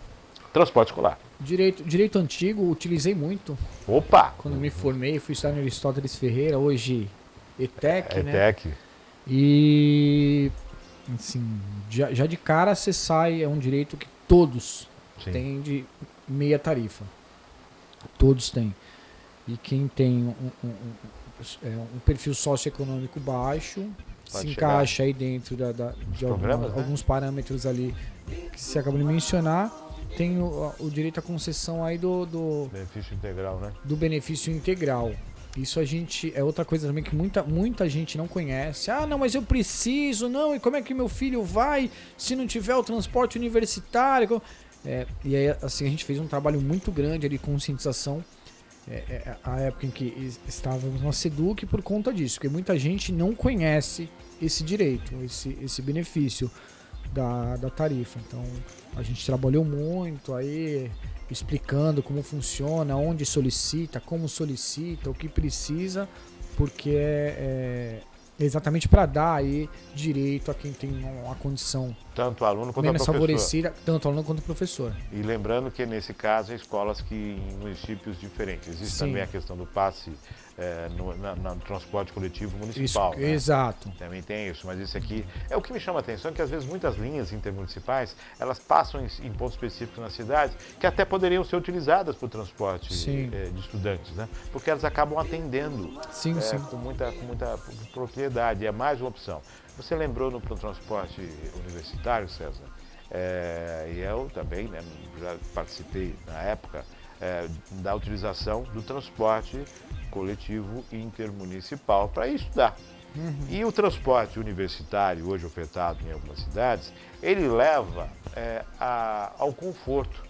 Transporte escolar. Direito antigo, utilizei muito. Opa! Quando me formei, fui estudar no Aristóteles Ferreira, hoje ETEC, né? ETEC. E, assim, já de cara você sai, é um direito que todos Sim. têm de meia tarifa. Todos têm. E quem tem um perfil socioeconômico baixo Pode se chegar. encaixa aí dentro de programas, né? alguns parâmetros ali que você acabou de mencionar. Tem o direito à concessão aí do Benefício integral, né? benefício integral. Isso a gente é outra coisa também que muita gente não conhece. Ah, não, mas eu preciso, não, e como é que meu filho vai se não tiver o transporte universitário? E aí, assim, a gente fez um trabalho muito grande ali de conscientização a época em que estávamos na SEDUC por conta disso, porque muita gente não conhece esse direito, esse benefício da tarifa. Então, a gente trabalhou muito aí, explicando como funciona, onde solicita, como solicita, o que precisa, porque é exatamente para dar aí direito a quem tem uma condição Tanto aluno quanto menos professor. favorecida, tanto aluno quanto professor. E lembrando que nesse caso, escolas que em municípios diferentes. Existe Sim. também a questão do passe no transporte coletivo municipal. Isso, né? exato. Também tem isso, mas isso aqui é o que me chama a atenção, que às vezes muitas linhas intermunicipais, elas passam em pontos específicos na cidade, que até poderiam ser utilizadas para o transporte Sim. de estudantes, né? Porque elas acabam atendendo Sim, sim. com muita propriedade, é mais uma opção. Você lembrou no transporte universitário, César? E eu também, né, já participei na época da utilização do transporte coletivo intermunicipal para estudar. E o transporte universitário, hoje ofertado em algumas cidades, ele leva ao conforto,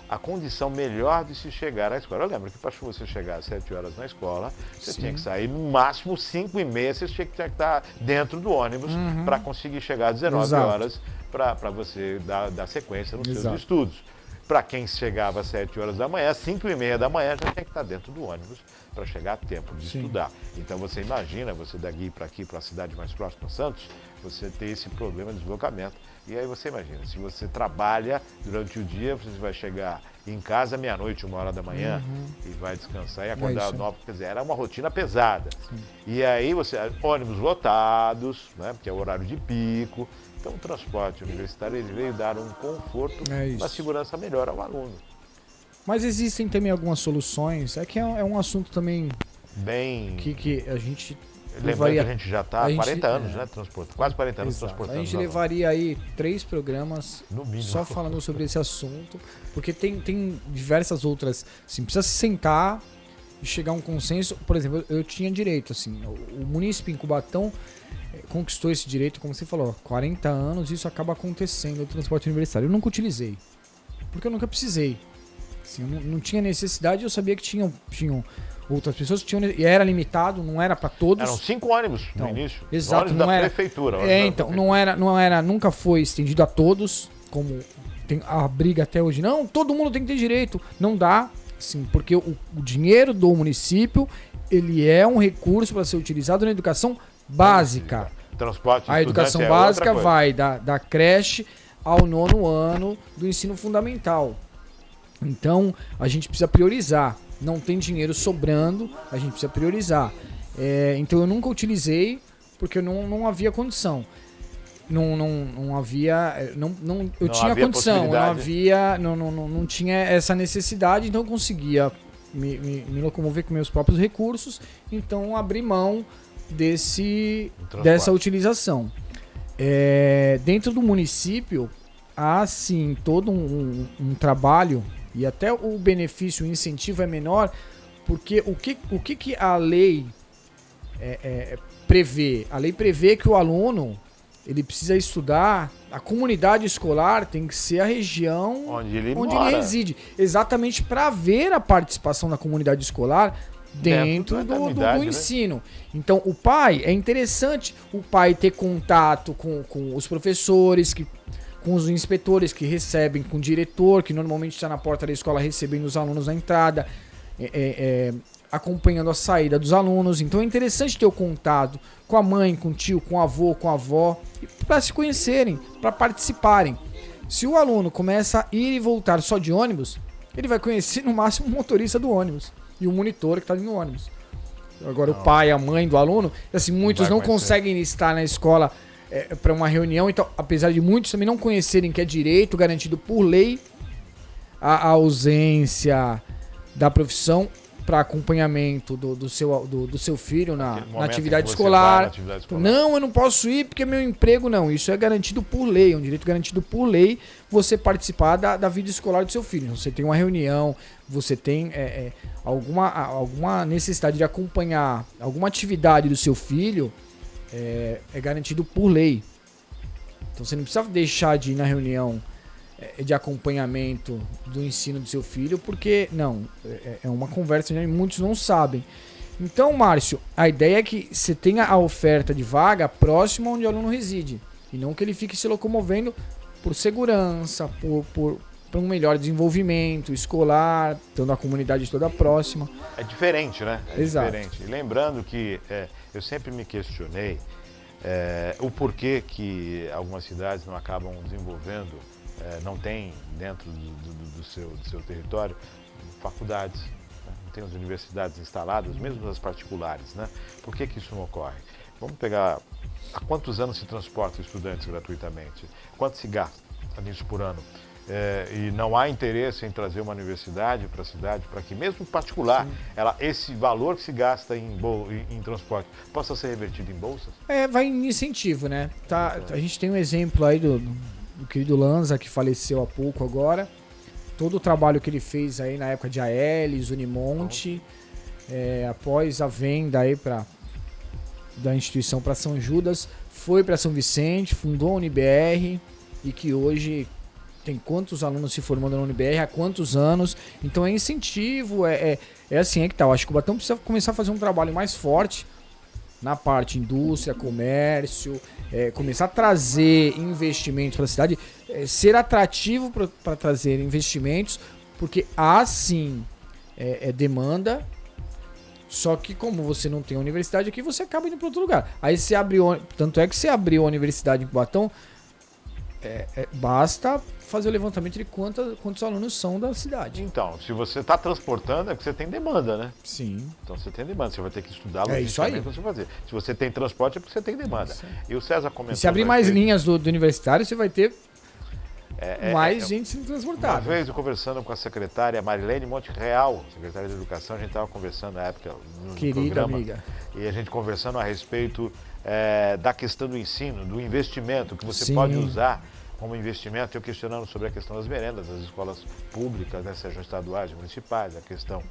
a condição melhor de se chegar à escola. Eu lembro que para você chegar às 7 horas na escola, você Sim. tinha que sair no máximo 5h30, você tinha que estar dentro do ônibus para conseguir chegar às 19 Exato. horas para você dar sequência nos Exato. seus estudos. Para quem chegava às 7 horas da manhã, às 5h30 da manhã já tinha que estar dentro do ônibus para chegar a tempo de Sim. estudar. Então você imagina, você daqui para aqui, para a cidade mais próxima, Santos, você ter esse problema de deslocamento. E aí você imagina, se você trabalha durante o dia, você vai chegar em casa meia-noite, 1h da manhã, e vai descansar e acordar às 9h, quer dizer, era uma rotina pesada. Sim. E aí ônibus lotados, né, porque é o horário de pico. Então o transporte universitário ele veio dar um conforto, uma segurança melhor ao aluno. Mas existem também algumas soluções. É que é um assunto também Bem, que a gente lembrando que a gente já está há 40 anos, é. né, quase 40 anos Exato. transportando. A gente os alunos. levaria aí 3 programas No mínimo. só falando sobre esse assunto, porque tem diversas outras. Assim, precisa se sentar e chegar a um consenso. Por exemplo, eu tinha direito, assim, o munícipe em Cubatão conquistou esse direito, como você falou, 40 anos, isso acaba acontecendo no transporte universitário. Eu nunca utilizei, porque eu nunca precisei. Assim, eu não tinha necessidade, eu sabia que tinham outras pessoas que tinham, e era limitado, não era para todos. Eram 5 ônibus Então, no início. exato, ônibus não da era, prefeitura. então, não era, nunca foi estendido a todos, como tem a briga até hoje. Não, todo mundo tem que ter direito. Não dá, sim, porque o dinheiro do município, ele é um recurso para ser utilizado na educação básica. Transporte A educação estudante básica outra coisa. vai da creche ao 9º ano do ensino fundamental. Então, a gente precisa priorizar. Não tem dinheiro sobrando, a gente precisa priorizar. Então, eu nunca utilizei, porque não havia condição. Não havia... Eu tinha havia condição, possibilidade. não tinha essa necessidade, então eu conseguia me locomover com meus próprios recursos, então abri mão dessa utilização. Dentro do município, há sim todo um trabalho, e até o benefício, o incentivo é menor, porque o que a lei prevê? A lei prevê que o aluno ele precisa estudar, a comunidade escolar tem que ser a região onde ele reside, exatamente para ver a participação da comunidade escolar dentro do ensino. Então, o pai, é interessante o pai ter contato com os professores, com os inspetores que recebem, com o diretor, que normalmente está na porta da escola recebendo os alunos na entrada. acompanhando a saída dos alunos. Então é interessante ter o contato com a mãe, com o tio, com o avô, com a avó, para se conhecerem, para participarem. Se o aluno começa a ir e voltar só de ônibus, ele vai conhecer no máximo o motorista do ônibus e o monitor que está no ônibus. Agora o pai, a mãe do aluno, assim, muitos não conseguem estar na escola para uma reunião, então, apesar de muitos também não conhecerem que é direito garantido por lei a ausência da profissão para acompanhamento do seu filho na atividade escolar. Não, eu não posso ir porque é meu emprego. Não, isso é garantido por lei, é um direito garantido por lei você participar da vida escolar do seu filho. Você tem uma reunião, você tem alguma necessidade de acompanhar alguma atividade do seu filho, é garantido por lei. Então você não precisa deixar de ir na reunião de acompanhamento do ensino do seu filho, porque não, é uma conversa que muitos não sabem. Então, Márcio, a ideia é que você tenha a oferta de vaga próxima onde o aluno reside, e não que ele fique se locomovendo por segurança, por um melhor desenvolvimento escolar, tendo a comunidade toda próxima. É diferente, né? Exato. Diferente. E lembrando que eu sempre me questionei o porquê que algumas cidades não acabam desenvolvendo, não tem dentro do seu território faculdades, né? Não tem as universidades instaladas, mesmo as particulares, né? Por que isso não ocorre? Vamos pegar, há quantos anos se transporta estudantes gratuitamente? Quanto se gasta nisso por ano? E não há interesse em trazer uma universidade para a cidade, para que mesmo particular, esse valor que se gasta em transporte possa ser revertido em bolsas? Vai em incentivo, né? A gente tem um exemplo aí do querido Lanza, que faleceu há pouco agora. Todo o trabalho que ele fez aí na época de Aelis, Unimonte, após a venda aí da instituição para São Judas, foi para São Vicente, fundou a UniBR, e que hoje tem quantos alunos se formando na UniBR, há quantos anos. Então é incentivo, assim que tá. Eu acho que o Cubatão precisa começar a fazer um trabalho mais forte na parte indústria, comércio, começar a trazer investimentos para a cidade, ser atrativo para trazer investimentos, porque há sim demanda, só que como você não tem universidade aqui, você acaba indo para outro lugar. Aí você abriu, tanto é que você abriu a universidade em Cubatão, basta fazer o levantamento de quantos alunos são da cidade. Então, se você está transportando, é porque você tem demanda, né? Sim. Então você tem demanda, você vai ter que estudar isso aí. para você fazer. Se você tem transporte, é porque você tem demanda. E o César comentou... E se abrir mais linhas do universitário, você vai ter mais gente sendo transportada. Uma vez eu conversando com a secretária Marilene Monte Real, secretária de Educação, a gente estava conversando na época no Querida programa, amiga. E a gente conversando a respeito da questão do ensino, do investimento que você Sim. pode usar como investimento, eu questionando sobre a questão das merendas, das escolas públicas, né, sejam estaduais ou municipais, a questão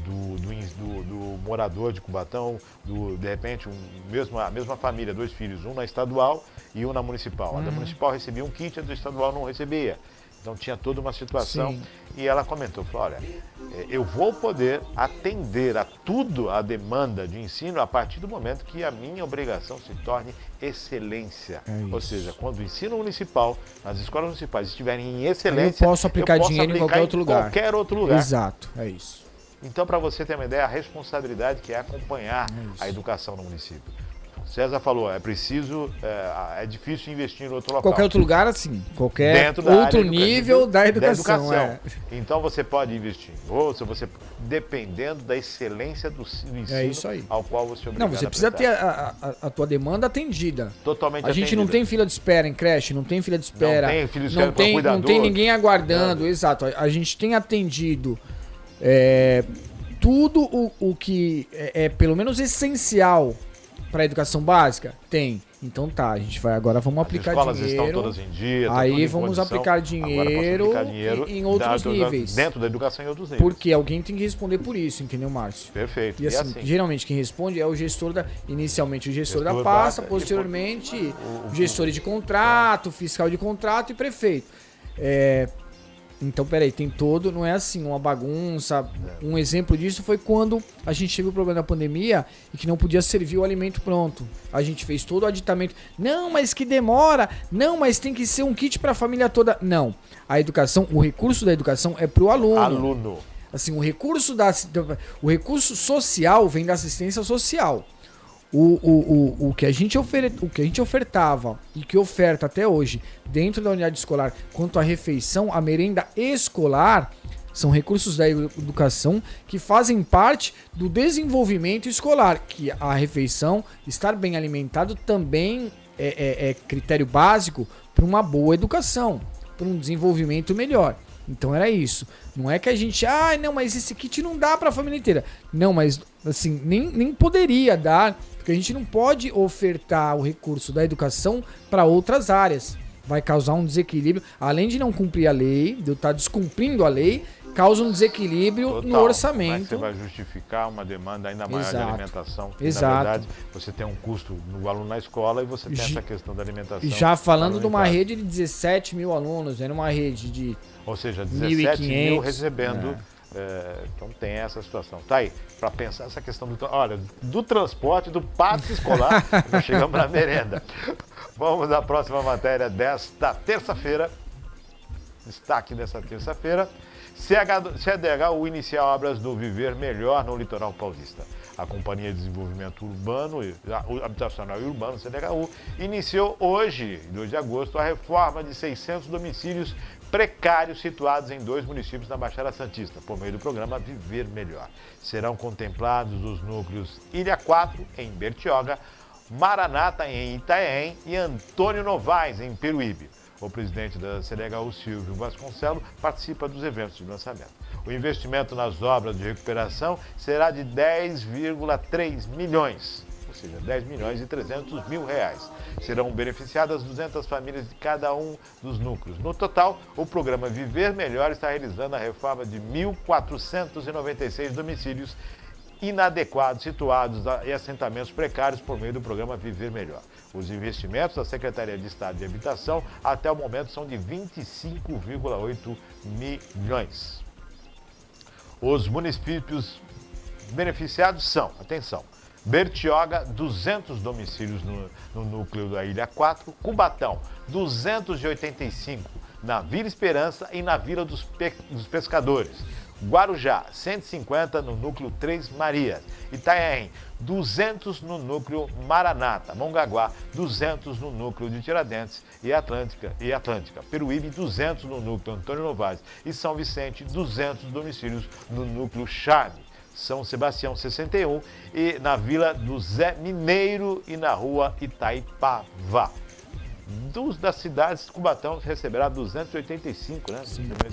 do morador de Cubatão, de repente a mesma família, 2 filhos, um na estadual e um na municipal. A da municipal recebia um kit, a do estadual não recebia. Então tinha toda uma situação. Sim. E ela comentou, falou, olha, eu vou poder atender a tudo a demanda de ensino a partir do momento que a minha obrigação se torne excelência. Ou seja, quando o ensino municipal, as escolas municipais estiverem em excelência, eu posso aplicar dinheiro em qualquer outro lugar. Exato, é isso. Então, para você ter uma ideia, a responsabilidade que é acompanhar a educação no município. César falou, é difícil investir em outro local. Qualquer outro lugar, assim, qualquer outro nível da educação. Então você pode investir em bolsa, dependendo da excelência do ensino ao qual você é obrigado. Não, você precisa ter a tua demanda atendida. Totalmente atendida. A gente não tem fila de espera em creche, não tem fila de espera. Não tem fila de espera para cuidador. Não tem ninguém aguardando, exato. A gente tem atendido tudo o que é pelo menos essencial para a educação básica? Tem. Então a gente vamos aplicar dinheiro. As escolas estão todas em dia. Aí vamos aplicar dinheiro em outros níveis. Dentro da educação em outros níveis. Porque alguém tem que responder por isso, entendeu, Márcio? Perfeito. E assim, geralmente quem responde é o gestor inicialmente o gestor da pasta, posteriormente o gestor de contrato, fiscal de contrato e prefeito. Então, peraí, tem todo, não é assim, uma bagunça. Um exemplo disso foi quando a gente teve o problema da pandemia e que não podia servir o alimento pronto. A gente fez todo o aditamento. Não, mas que demora. Não, mas tem que ser um kit para a família toda. Não. A educação, o recurso da educação é para o aluno. Assim, o recurso social vem da assistência social. O que a gente ofertava e que oferta até hoje dentro da unidade escolar quanto à refeição, a merenda escolar, são recursos da educação que fazem parte do desenvolvimento escolar, que a refeição, estar bem alimentado também é critério básico para uma boa educação, para um desenvolvimento melhor. Então era isso. Não é que a gente, não, mas esse kit não dá para a família inteira. Não, mas assim, nem poderia dar, porque a gente não pode ofertar o recurso da educação para outras áreas. Vai causar um desequilíbrio, além de não cumprir a lei, de eu estar descumprindo a lei, causa um desequilíbrio Total. no orçamento. Como é que você vai justificar uma demanda ainda maior de alimentação? Porque, Exato. na verdade, você tem um custo no aluno na escola e você tem essa questão da alimentação. Já falando de uma rede de 17 mil alunos, era uma rede de... Ou seja, 17 mil 1.500, recebendo. Então tem essa situação. Tá aí, para pensar essa questão do transporte, do passe escolar, nós chegamos na merenda. Vamos à próxima matéria desta terça-feira. Destaque dessa terça-feira. CDHU inicia obras do Viver Melhor no litoral paulista. A Companhia de Desenvolvimento Urbano, Habitacional e Urbano, CDHU, iniciou hoje, 2 de agosto, a reforma de 600 domicílios precários situados em 2 municípios da Baixada Santista, por meio do programa Viver Melhor. Serão contemplados os núcleos Ilha 4, em Bertioga, Maranata, em Itanhaém, e Antônio Novaes, em Peruíbe. O presidente da CDHU, Silvio Vasconcelos, participa dos eventos de lançamento. O investimento nas obras de recuperação será de 10,3 milhões, ou seja, 10 milhões e 300 mil reais. Serão beneficiadas 200 famílias de cada um dos núcleos. No total, o programa Viver Melhor está realizando a reforma de 1.496 domicílios inadequados, situados em assentamentos precários por meio do programa Viver Melhor. Os investimentos da Secretaria de Estado de Habitação até o momento são de 25,8 milhões. Os municípios beneficiados são, atenção, Bertioga, 200 domicílios no núcleo da Ilha 4, Cubatão, 285 na Vila Esperança e na Vila dos Pescadores, Guarujá, 150 no núcleo 3 Marias, Itanhaém, 200 no núcleo Maranata, Mongaguá, 200 no núcleo de Tiradentes e Atlântica, Peruíbe, 200 no núcleo Antônio Novaes e São Vicente, 200 domicílios no núcleo Charme, São Sebastião, 61 e na Vila do Zé Mineiro e na Rua Itaipava. Das cidades, Cubatão receberá 285,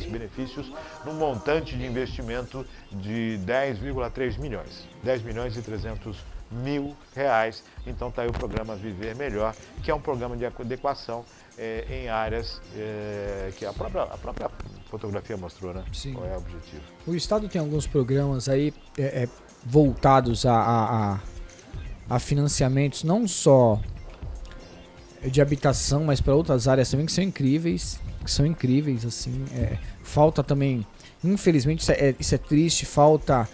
benefícios, num montante de investimento de 10,3 milhões. 10 milhões e 300 mil reais. Então está aí o programa Viver Melhor, que é um programa de adequação em áreas que a própria fotografia mostrou, né? Sim. Qual é o objetivo. O Estado tem alguns programas aí voltados a financiamentos, não só de habitação, mas para outras áreas também que são incríveis, assim. Falta também, infelizmente, isso é triste, falta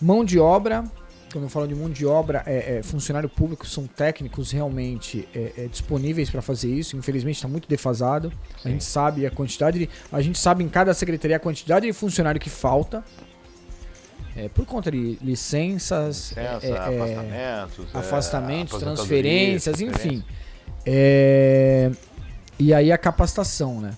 mão de obra. Quando eu falo de mão de obra, funcionário público, são técnicos realmente disponíveis para fazer isso. Infelizmente está muito defasado. Sim. A gente sabe a gente sabe em cada secretaria a quantidade de funcionário que falta. Por conta de licenças, afastamentos, transferências, enfim. E aí a capacitação, né?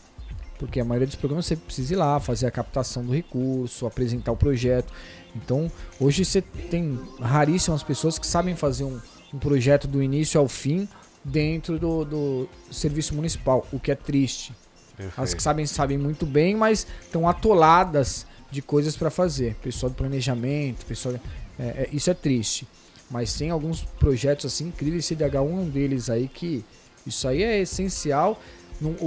Porque a maioria dos programas você precisa ir lá, fazer a captação do recurso, apresentar o projeto. Então, hoje você tem raríssimas pessoas que sabem fazer um projeto do início ao fim dentro do serviço municipal, o que é triste. Perfeito. As que sabem muito bem, mas estão atoladas de coisas para fazer, pessoal do planejamento, isso é triste, mas tem alguns projetos assim incríveis, CDHU é um deles aí, que isso aí é essencial.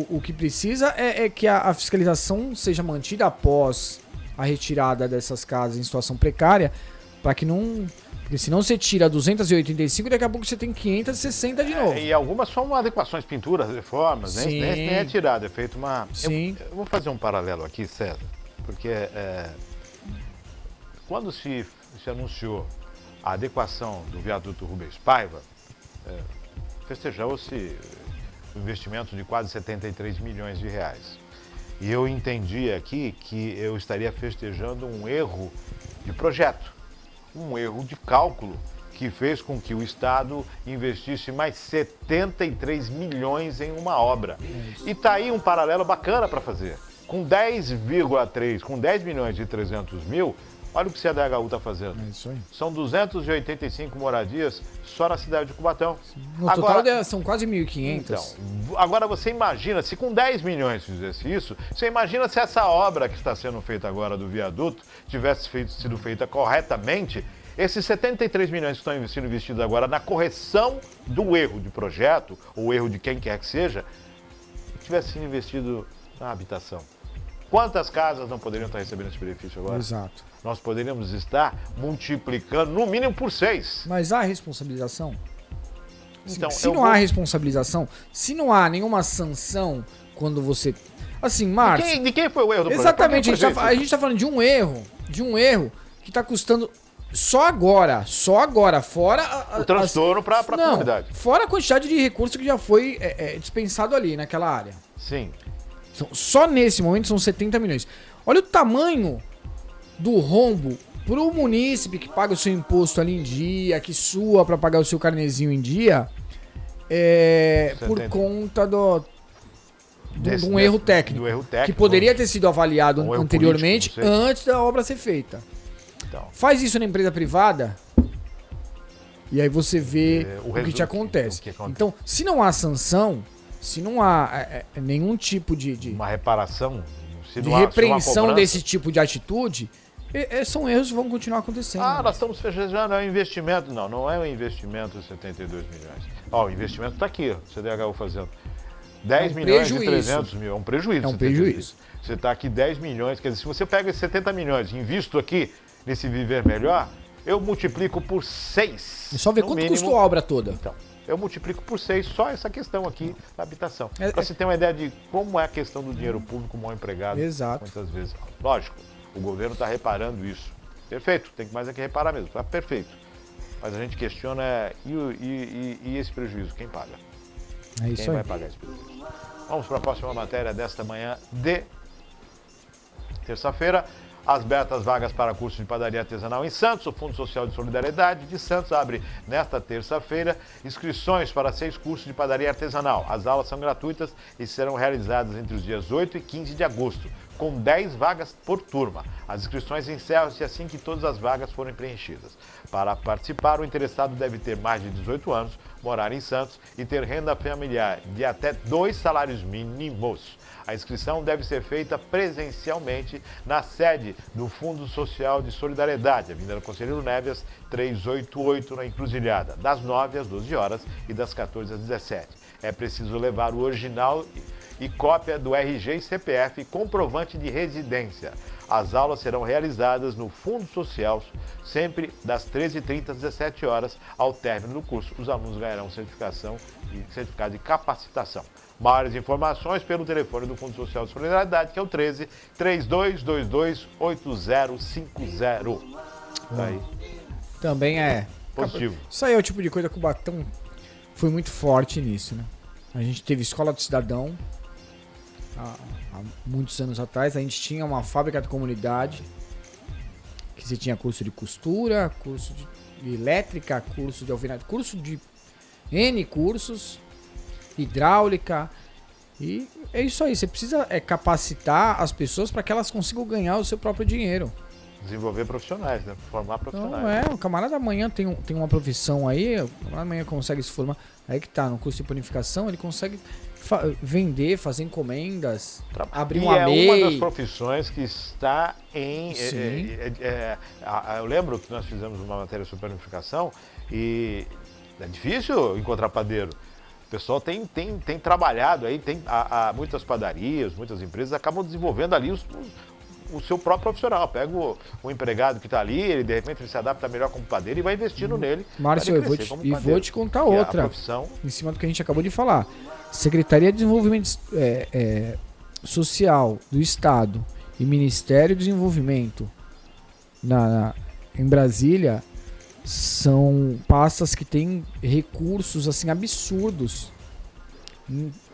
O que precisa é que a fiscalização seja mantida após a retirada dessas casas em situação precária, para que não... Porque senão você tira 285 e daqui a pouco você tem 560 de novo. E algumas são adequações, pinturas, reformas, né? Nem é tirado, é feito uma... Sim. Eu vou fazer um paralelo aqui, César, porque quando se anunciou a adequação do viaduto Rubens Paiva, festejou-se o investimento de quase 73 milhões de reais. E eu entendi aqui que eu estaria festejando um erro de projeto, um erro de cálculo, que fez com que o Estado investisse mais 73 milhões em uma obra. E está aí um paralelo bacana para fazer. Com 10,3, com 10 milhões e 300 mil, olha o que o CDHU está fazendo. É isso aí. São 285 moradias só na cidade de Cubatão. No total são quase 1.500. Então, agora você imagina, se com 10 milhões fizesse isso, você imagina se essa obra que está sendo feita agora do viaduto tivesse sido feita corretamente. Esses 73 milhões que estão sendo investidos agora na correção do erro de projeto, ou erro de quem quer que seja, tivesse sido investido na habitação. Quantas casas não poderiam estar recebendo esse benefício agora? Exato. Nós poderíamos estar multiplicando no mínimo por 6. Mas há responsabilização? Então, se não há responsabilização, se não há nenhuma sanção quando você... Assim, Márcio... De quem foi o erro do projeto? Exatamente, a gente está falando de um erro que está custando só agora, fora... O transtorno para a comunidade. Fora a quantidade de recursos que já foi dispensado ali naquela área. Sim. Só nesse momento são 70 milhões. Olha o tamanho do rombo pro munícipe que paga o seu imposto ali em dia, que sua para pagar o seu carnezinho em dia, por conta de um erro técnico, que poderia ter sido avaliado anteriormente, político, antes da obra ser feita. Então. Faz isso na empresa privada e aí você vê o que te acontece. Então, se não há sanção, se não há nenhum tipo de uma reparação, de repreensão desse tipo de atitude, são erros que vão continuar acontecendo. Nós estamos fechando, é um investimento. Não é um investimento de 72 milhões. O investimento está aqui, o CDHU fazendo. 10 milhões e 300 mil, é um prejuízo. É um prejuízo. Você está aqui 10 milhões, quer dizer, se você pega esses 70 milhões e invisto aqui nesse Viver Melhor, eu multiplico por 6. É só ver quanto custou a obra toda. Então, eu multiplico por 6 só essa questão aqui da habitação. Para você ter uma ideia de como é a questão do dinheiro público mal empregado. Exato. Muitas vezes. Lógico, o governo está reparando isso. Perfeito, tem que mais é que reparar mesmo, está perfeito. Mas a gente questiona, e esse prejuízo, quem paga? É isso quem aí. vai pagar esse prejuízo? Vamos para a próxima matéria desta manhã de terça-feira. As betas vagas para curso de padaria artesanal em Santos. O Fundo Social de Solidariedade de Santos abre nesta terça-feira inscrições para 6 cursos de padaria artesanal. As aulas são gratuitas e serão realizadas entre os dias 8 e 15 de agosto, com 10 vagas por turma. As inscrições encerram-se assim que todas as vagas forem preenchidas. Para participar, o interessado deve ter mais de 18 anos, morar em Santos e ter renda familiar de até 2 salários mínimos. A inscrição deve ser feita presencialmente na sede do Fundo Social de Solidariedade, Avenida Conselheiro Neves, 388, na Encruzilhada, das 9 às 12 horas e das 14 às 17. É preciso levar o original e cópia do RG e CPF e comprovante de residência. As aulas serão realizadas no Fundo Social, sempre das 13h30 às 17 horas. Ao término do curso, os alunos ganharão certificado de capacitação. Maiores informações pelo telefone do Fundo Social de Solidariedade, que é o 13 3222 8050. Tá aí. Também é positivo. Isso aí é o tipo de coisa que o Cubatão foi muito forte nisso, né? A gente teve Escola do Cidadão há muitos anos atrás. A gente tinha uma fábrica de comunidade que você tinha curso de costura, curso de elétrica, curso de alvenaria, curso de N cursos, hidráulica, e é isso aí. Você precisa capacitar as pessoas para que elas consigam ganhar o seu próprio dinheiro. Desenvolver profissionais, né? Formar profissionais. Não, o camarada amanhã tem uma profissão aí, o camarada amanhã consegue se formar, aí que tá, no curso de panificação, ele consegue vender, fazer encomendas, abrir uma MEI. É uma das profissões que está em... eu lembro que nós fizemos uma matéria sobre panificação e é difícil encontrar padeiro. O pessoal tem trabalhado aí, muitas padarias, muitas empresas acabam desenvolvendo ali o seu próprio profissional. Pega o empregado que está ali, ele de repente ele se adapta melhor como padeiro e vai investindo nele. Márcio, eu vou te contar outra, em cima do que a gente acabou de falar. Secretaria de Desenvolvimento Social do Estado e Ministério do Desenvolvimento em Brasília são pastas que têm recursos assim absurdos.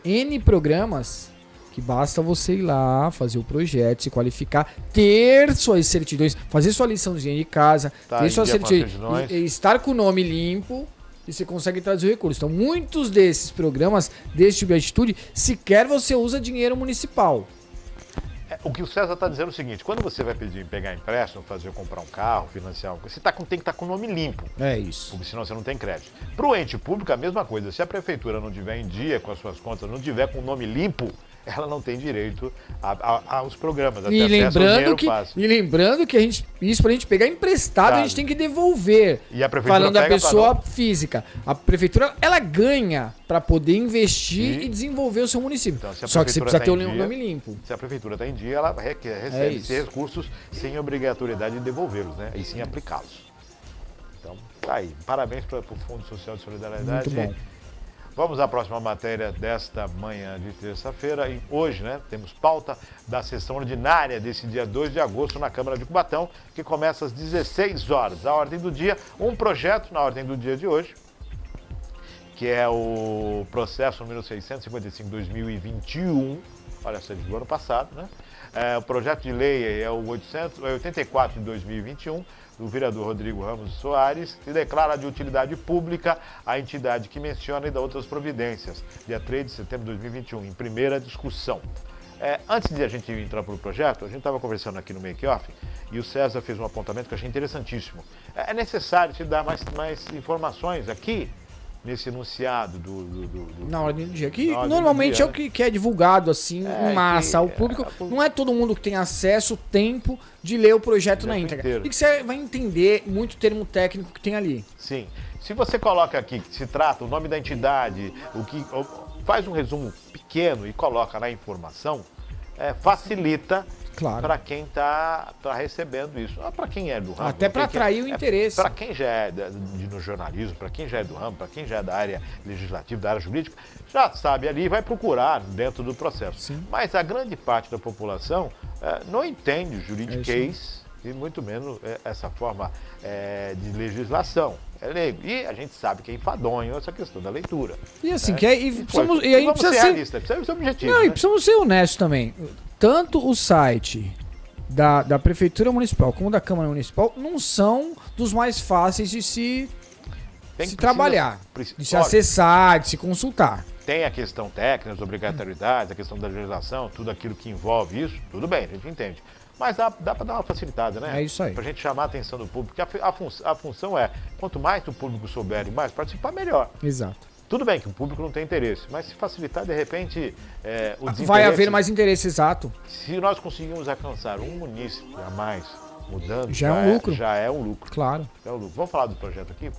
N programas que basta você ir lá, fazer o projeto, se qualificar, ter suas certidões, fazer sua liçãozinha de casa, Tá ter em suas dia com as certidões, certidões. e estar com o nome limpo, e você consegue trazer o recurso. Então, muitos desses programas, desse tipo de atitude, sequer você usa dinheiro municipal. O que o César está dizendo é o seguinte: quando você vai pegar empréstimo, comprar um carro, financiar uma coisa, você tem que estar com o nome limpo. É isso. Porque senão você não tem crédito. Para o ente público, a mesma coisa. Se a prefeitura não tiver em dia com as suas contas, não tiver com o nome limpo, ela não tem direito aos programas. E lembrando que isso pra gente pegar emprestado, a gente tem que devolver. E a prefeitura falando da pega pessoa física. A prefeitura, ela ganha para poder investir e desenvolver o seu município. Então, só que você precisa ter o nome limpo. Se a prefeitura está em dia, ela recebe esses recursos sem obrigatoriedade de devolvê-los, né? E sim aplicá-los. Então, tá aí. Parabéns para o Fundo Social de Solidariedade. Muito bom. Vamos à próxima matéria desta manhã de terça-feira. E hoje, né, temos pauta da sessão ordinária desse dia 2 de agosto na Câmara de Cubatão, que começa às 16 horas. A ordem do dia, um projeto na ordem do dia de hoje, que é o processo número 655/2021, olha, essa é do ano passado, né? O projeto de lei é o 84 de 2021, do vereador Rodrigo Ramos Soares, que declara de utilidade pública a entidade que menciona e dá outras providências, dia 3 de setembro de 2021, em primeira discussão. Antes de a gente entrar para o projeto, a gente estava conversando aqui no make-off e o César fez um apontamento que eu achei interessantíssimo. É necessário te dar mais informações aqui, nesse enunciado na ordem do dia, que normalmente é o que é divulgado assim em massa ao público. Não é todo mundo que tem acesso, tempo de ler o projeto na íntegra. E que você vai entender muito termo técnico que tem ali. Sim. Se você coloca aqui que se trata o nome da entidade, faz um resumo pequeno e coloca na informação, facilita. Claro. Para quem está recebendo isso. Para quem é do ramo. Até para atrair o interesse. Para quem já é no jornalismo, para quem já é do ramo, para quem já é da área legislativa, da área jurídica, já sabe ali e vai procurar dentro do processo. Sim. Mas a grande parte da população não entende o juridiquês e muito menos essa forma de legislação. É leigo. E a gente sabe que é enfadonho essa questão da leitura. E assim, vamos ser realistas, precisa ser objetivo. Não, e precisamos ser honestos também. Tanto o site da Prefeitura Municipal como da Câmara Municipal não são dos mais fáceis de se trabalhar, de se acessar, de se consultar. Tem a questão técnica, as obrigatoriedades, a questão da legislação, tudo aquilo que envolve isso, tudo bem, a gente entende. Mas dá para dar uma facilitada, né? É isso aí. Para a gente chamar a atenção do público. Porque a função é, quanto mais o público souber e mais participar, melhor. Exato. Tudo bem que o público não tem interesse, mas se facilitar, de repente, o desinteresse... Vai haver mais interesse, exato. Se nós conseguirmos alcançar um munícipe a mais mudando, já é um lucro. Já é um lucro. Claro. Já é um lucro. Vamos falar do projeto aqui?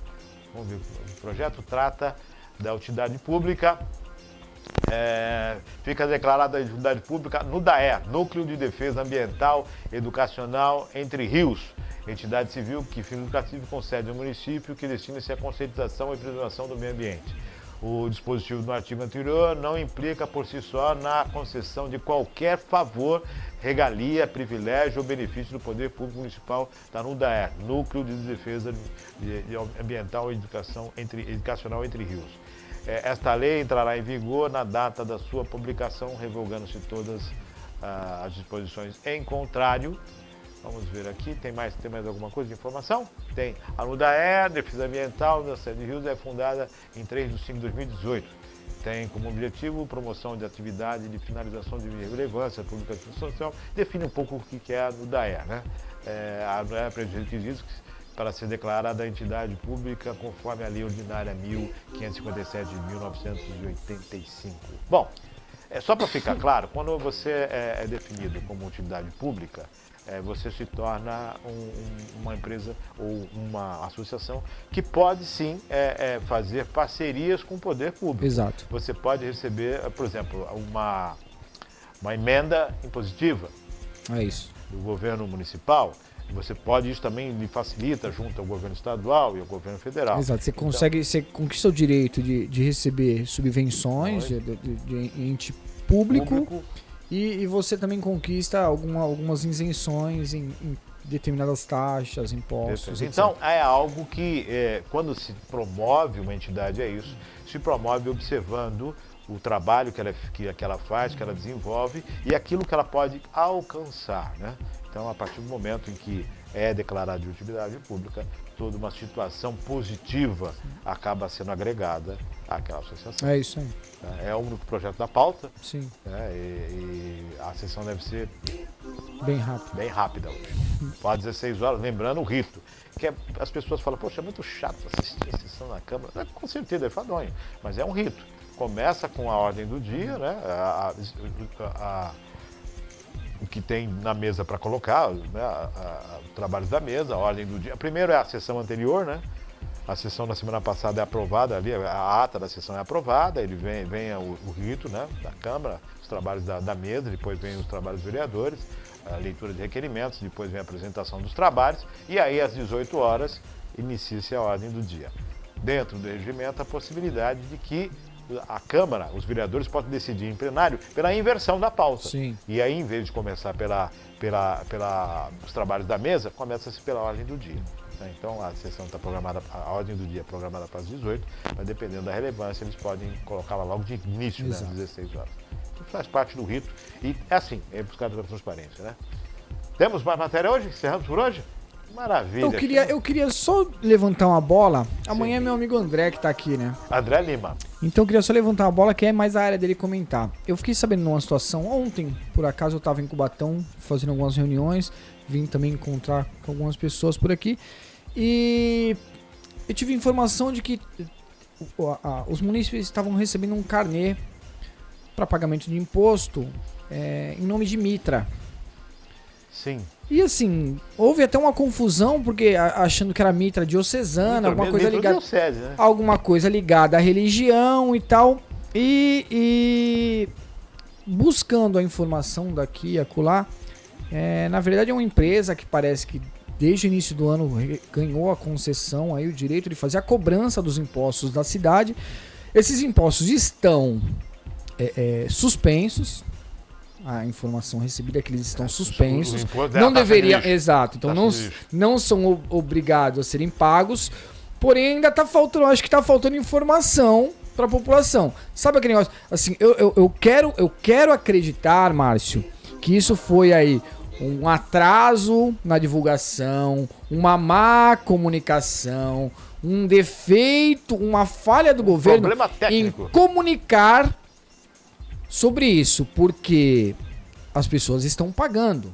Vamos ver. O projeto trata da utilidade pública. Fica declarada a utilidade pública no DAER, Núcleo de Defesa Ambiental Educacional Entre Rios, entidade civil que fins educativos concede ao município que destina-se à conscientização e preservação do meio ambiente. O dispositivo do artigo anterior não implica por si só na concessão de qualquer favor, regalia, privilégio ou benefício do poder público municipal da NUDAER, Núcleo de Defesa Ambiental e Educacional Entre Rios. Esta lei entrará em vigor na data da sua publicação, revogando-se todas as disposições em contrário. Vamos ver aqui, tem mais alguma coisa de informação? Tem. A NUDAER, Defesa Ambiental da Cidade de Rios, é fundada em 3 de 5 de 2018. Tem como objetivo promoção de atividade de finalização de relevância pública e social. Define um pouco o que é a NUDAER, né? A NUDAER prevê requisitos para ser declarada a entidade pública conforme a Lei Ordinária 1557 de 1985. Bom, só para ficar claro, quando você é definido como utilidade pública, você se torna uma empresa ou uma associação que pode sim fazer parcerias com o poder público. Exato. Você pode receber, por exemplo, uma emenda impositiva do governo municipal. Você pode, isso também lhe facilita junto ao governo estadual e ao governo federal. Exato, você conquista o direito de receber subvenções de ente público. E você também conquista algumas isenções em determinadas taxas, impostos, Então, é algo que, quando se promove uma entidade, se promove observando o trabalho que ela faz, que ela desenvolve e aquilo que ela pode alcançar, né? Então, a partir do momento em que é declarado de utilidade pública, toda uma situação positiva acaba sendo agregada àquela associação. É isso aí. É o único projeto da pauta, Sim. né? E a sessão deve ser Bem rápido. bem rápida hoje. Pode 16 horas, lembrando o rito. Que as pessoas falam, poxa, é muito chato assistir a sessão na Câmara. Com certeza é fadonho, mas é um rito. Começa com a ordem do dia, né? O que tem na mesa para colocar, né? Os trabalhos da mesa, a ordem do dia. Primeiro é a sessão anterior, né? A sessão da semana passada é aprovada ali, a ata da sessão é aprovada, ele vem o rito, né, da Câmara, os trabalhos da mesa, depois vem os trabalhos dos vereadores, a leitura de requerimentos, depois vem a apresentação dos trabalhos, e aí às 18 horas inicia-se a ordem do dia. Dentro do regimento, a possibilidade de que a Câmara, os vereadores podem decidir em plenário pela inversão da pauta. Sim. E aí, em vez de começar os trabalhos da mesa, começa-se pela ordem do dia. Né? Então, a sessão está programada, a ordem do dia é programada para as 18, mas dependendo da relevância, eles podem colocá-la logo de início, né, às 16 horas. Isso faz parte do rito e é assim, é buscado pela transparência, né? Temos mais matéria hoje? Encerramos por hoje? Maravilha. Eu queria só levantar uma bola. Amanhã Sim. é meu amigo André que tá aqui, né? André Lima. Então eu queria só levantar uma bola que é mais a área dele comentar. Eu fiquei sabendo de uma situação ontem, por acaso eu tava em Cubatão fazendo algumas reuniões, vim também encontrar com algumas pessoas por aqui e eu tive informação de que os munícipes estavam recebendo um carnê para pagamento de imposto em nome de Mitra. Sim. E assim, houve até uma confusão, porque achando que era Mitra diocesana, alguma coisa ligada. Diocese, né? Alguma coisa ligada à religião e tal. E buscando a informação daqui e acolá, na verdade é uma empresa que parece que desde o início do ano ganhou a concessão, aí, o direito de fazer a cobrança dos impostos da cidade. Esses impostos estão suspensos. A informação recebida é que eles estão suspensos. Não deveria, exato. Então não são obrigados a serem pagos. Porém, ainda está faltando, acho que está faltando informação para a população. Sabe aquele negócio? Assim, eu quero acreditar, Márcio, que isso foi aí um atraso na divulgação, uma má comunicação, um defeito, uma falha do governo em comunicar sobre isso, porque as pessoas estão pagando.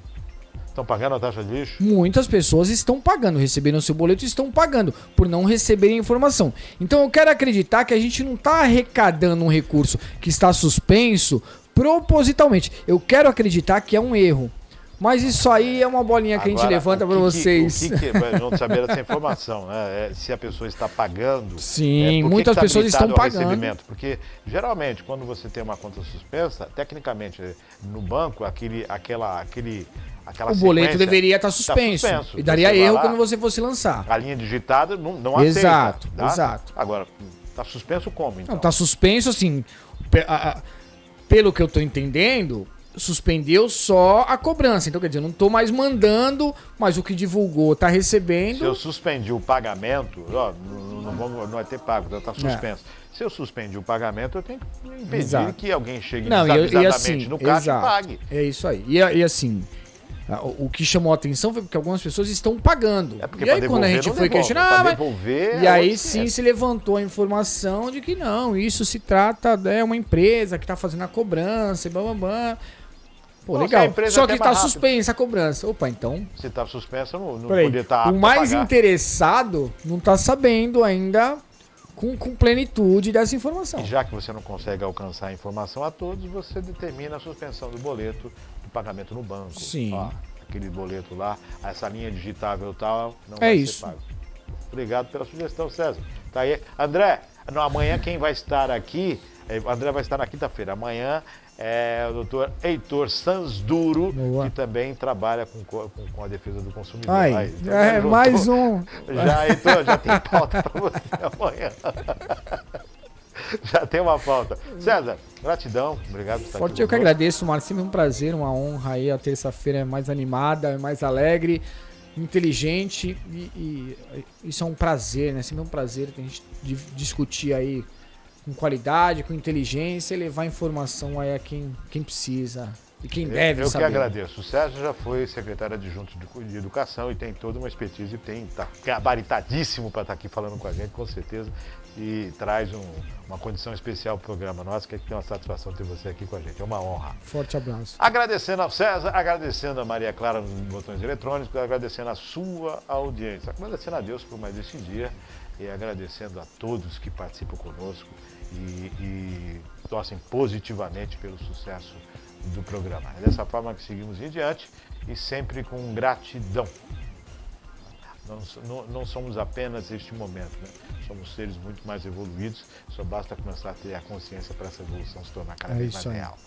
Estão pagando a taxa de lixo? Muitas pessoas estão pagando, receberam seu boleto e estão pagando por não receberem informação. Então eu quero acreditar que a gente não está arrecadando um recurso que está suspenso propositalmente. Eu quero acreditar que é um erro. Mas isso aí é uma bolinha que agora, a gente levanta para vocês. Não saber essa informação, né? Se a pessoa está pagando. Sim, muitas pessoas estão pagando. Porque geralmente quando você tem uma conta suspensa, tecnicamente no banco aquela o boleto deveria estar suspenso. E daria erro quando você fosse lançar. A linha digitada não aceita. Exato, tá? exato. Agora, está suspenso como então? Não, está suspenso assim, pelo que eu estou entendendo, suspendeu só a cobrança. Então, quer dizer, eu não estou mais mandando, mas o que divulgou está recebendo. Se eu suspendi o pagamento, não vai ter pago, está suspenso. Se eu suspendi o pagamento, eu tenho que impedir que alguém chegue desavisadamente no caixa e pague. É isso aí. E assim, o que chamou a atenção foi porque algumas pessoas estão pagando. Porque e aí quando a gente foi questionar, e aí sim se levantou a informação de que não, isso se trata de uma empresa que está fazendo a cobrança e blá. Pô, legal. Só que está suspensa a cobrança. Opa, então. Se está suspensa, não podia estar. O mais interessado não está sabendo ainda com plenitude dessa informação. E já que você não consegue alcançar a informação a todos, você determina a suspensão do boleto do pagamento no banco. Sim. Ó, aquele boleto lá, essa linha digitável e tal, não vai ser pago. Obrigado pela sugestão, César. Tá aí. André, amanhã quem vai estar aqui, André vai estar na quinta-feira. Amanhã é o doutor Heitor Sansduro, que também trabalha com a defesa do consumidor. Então mais um. Heitor, já tem pauta para você amanhã. Já tem uma pauta. César, gratidão, obrigado por estar aqui. Eu que agradeço, Marcos, sempre um prazer, uma honra aí. A terça-feira é mais animada, é mais alegre, inteligente e isso é um prazer, né? Sempre é um prazer a gente discutir aí com qualidade, com inteligência, e levar informação aí a quem precisa e quem deve Eu saber. que agradeço. O Sérgio já foi secretário adjunto de Educação e tem toda uma expertise, está gabaritadíssimo para estar aqui falando com a gente, com certeza, e traz uma condição especial para o programa nosso, que tem uma satisfação ter você aqui com a gente. É uma honra. Forte abraço. Agradecendo ao César, agradecendo a Maria Clara nos botões eletrônicos, agradecendo a sua audiência, agradecendo a Deus por mais esse dia e agradecendo a todos que participam conosco e torcem positivamente pelo sucesso do programa. É dessa forma que seguimos em diante e sempre com gratidão. Não somos apenas este momento, né? Somos seres muito mais evoluídos, só basta começar a ter a consciência para essa evolução se tornar cada vez mais real.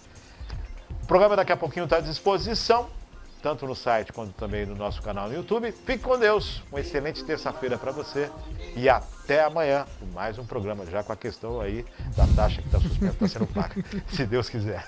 O programa daqui a pouquinho está à disposição, tanto no site quanto também no nosso canal no YouTube. Fique com Deus, uma excelente terça-feira para você e até amanhã com mais um programa, já com a questão aí da taxa que está suspensa, está sendo paga, se Deus quiser.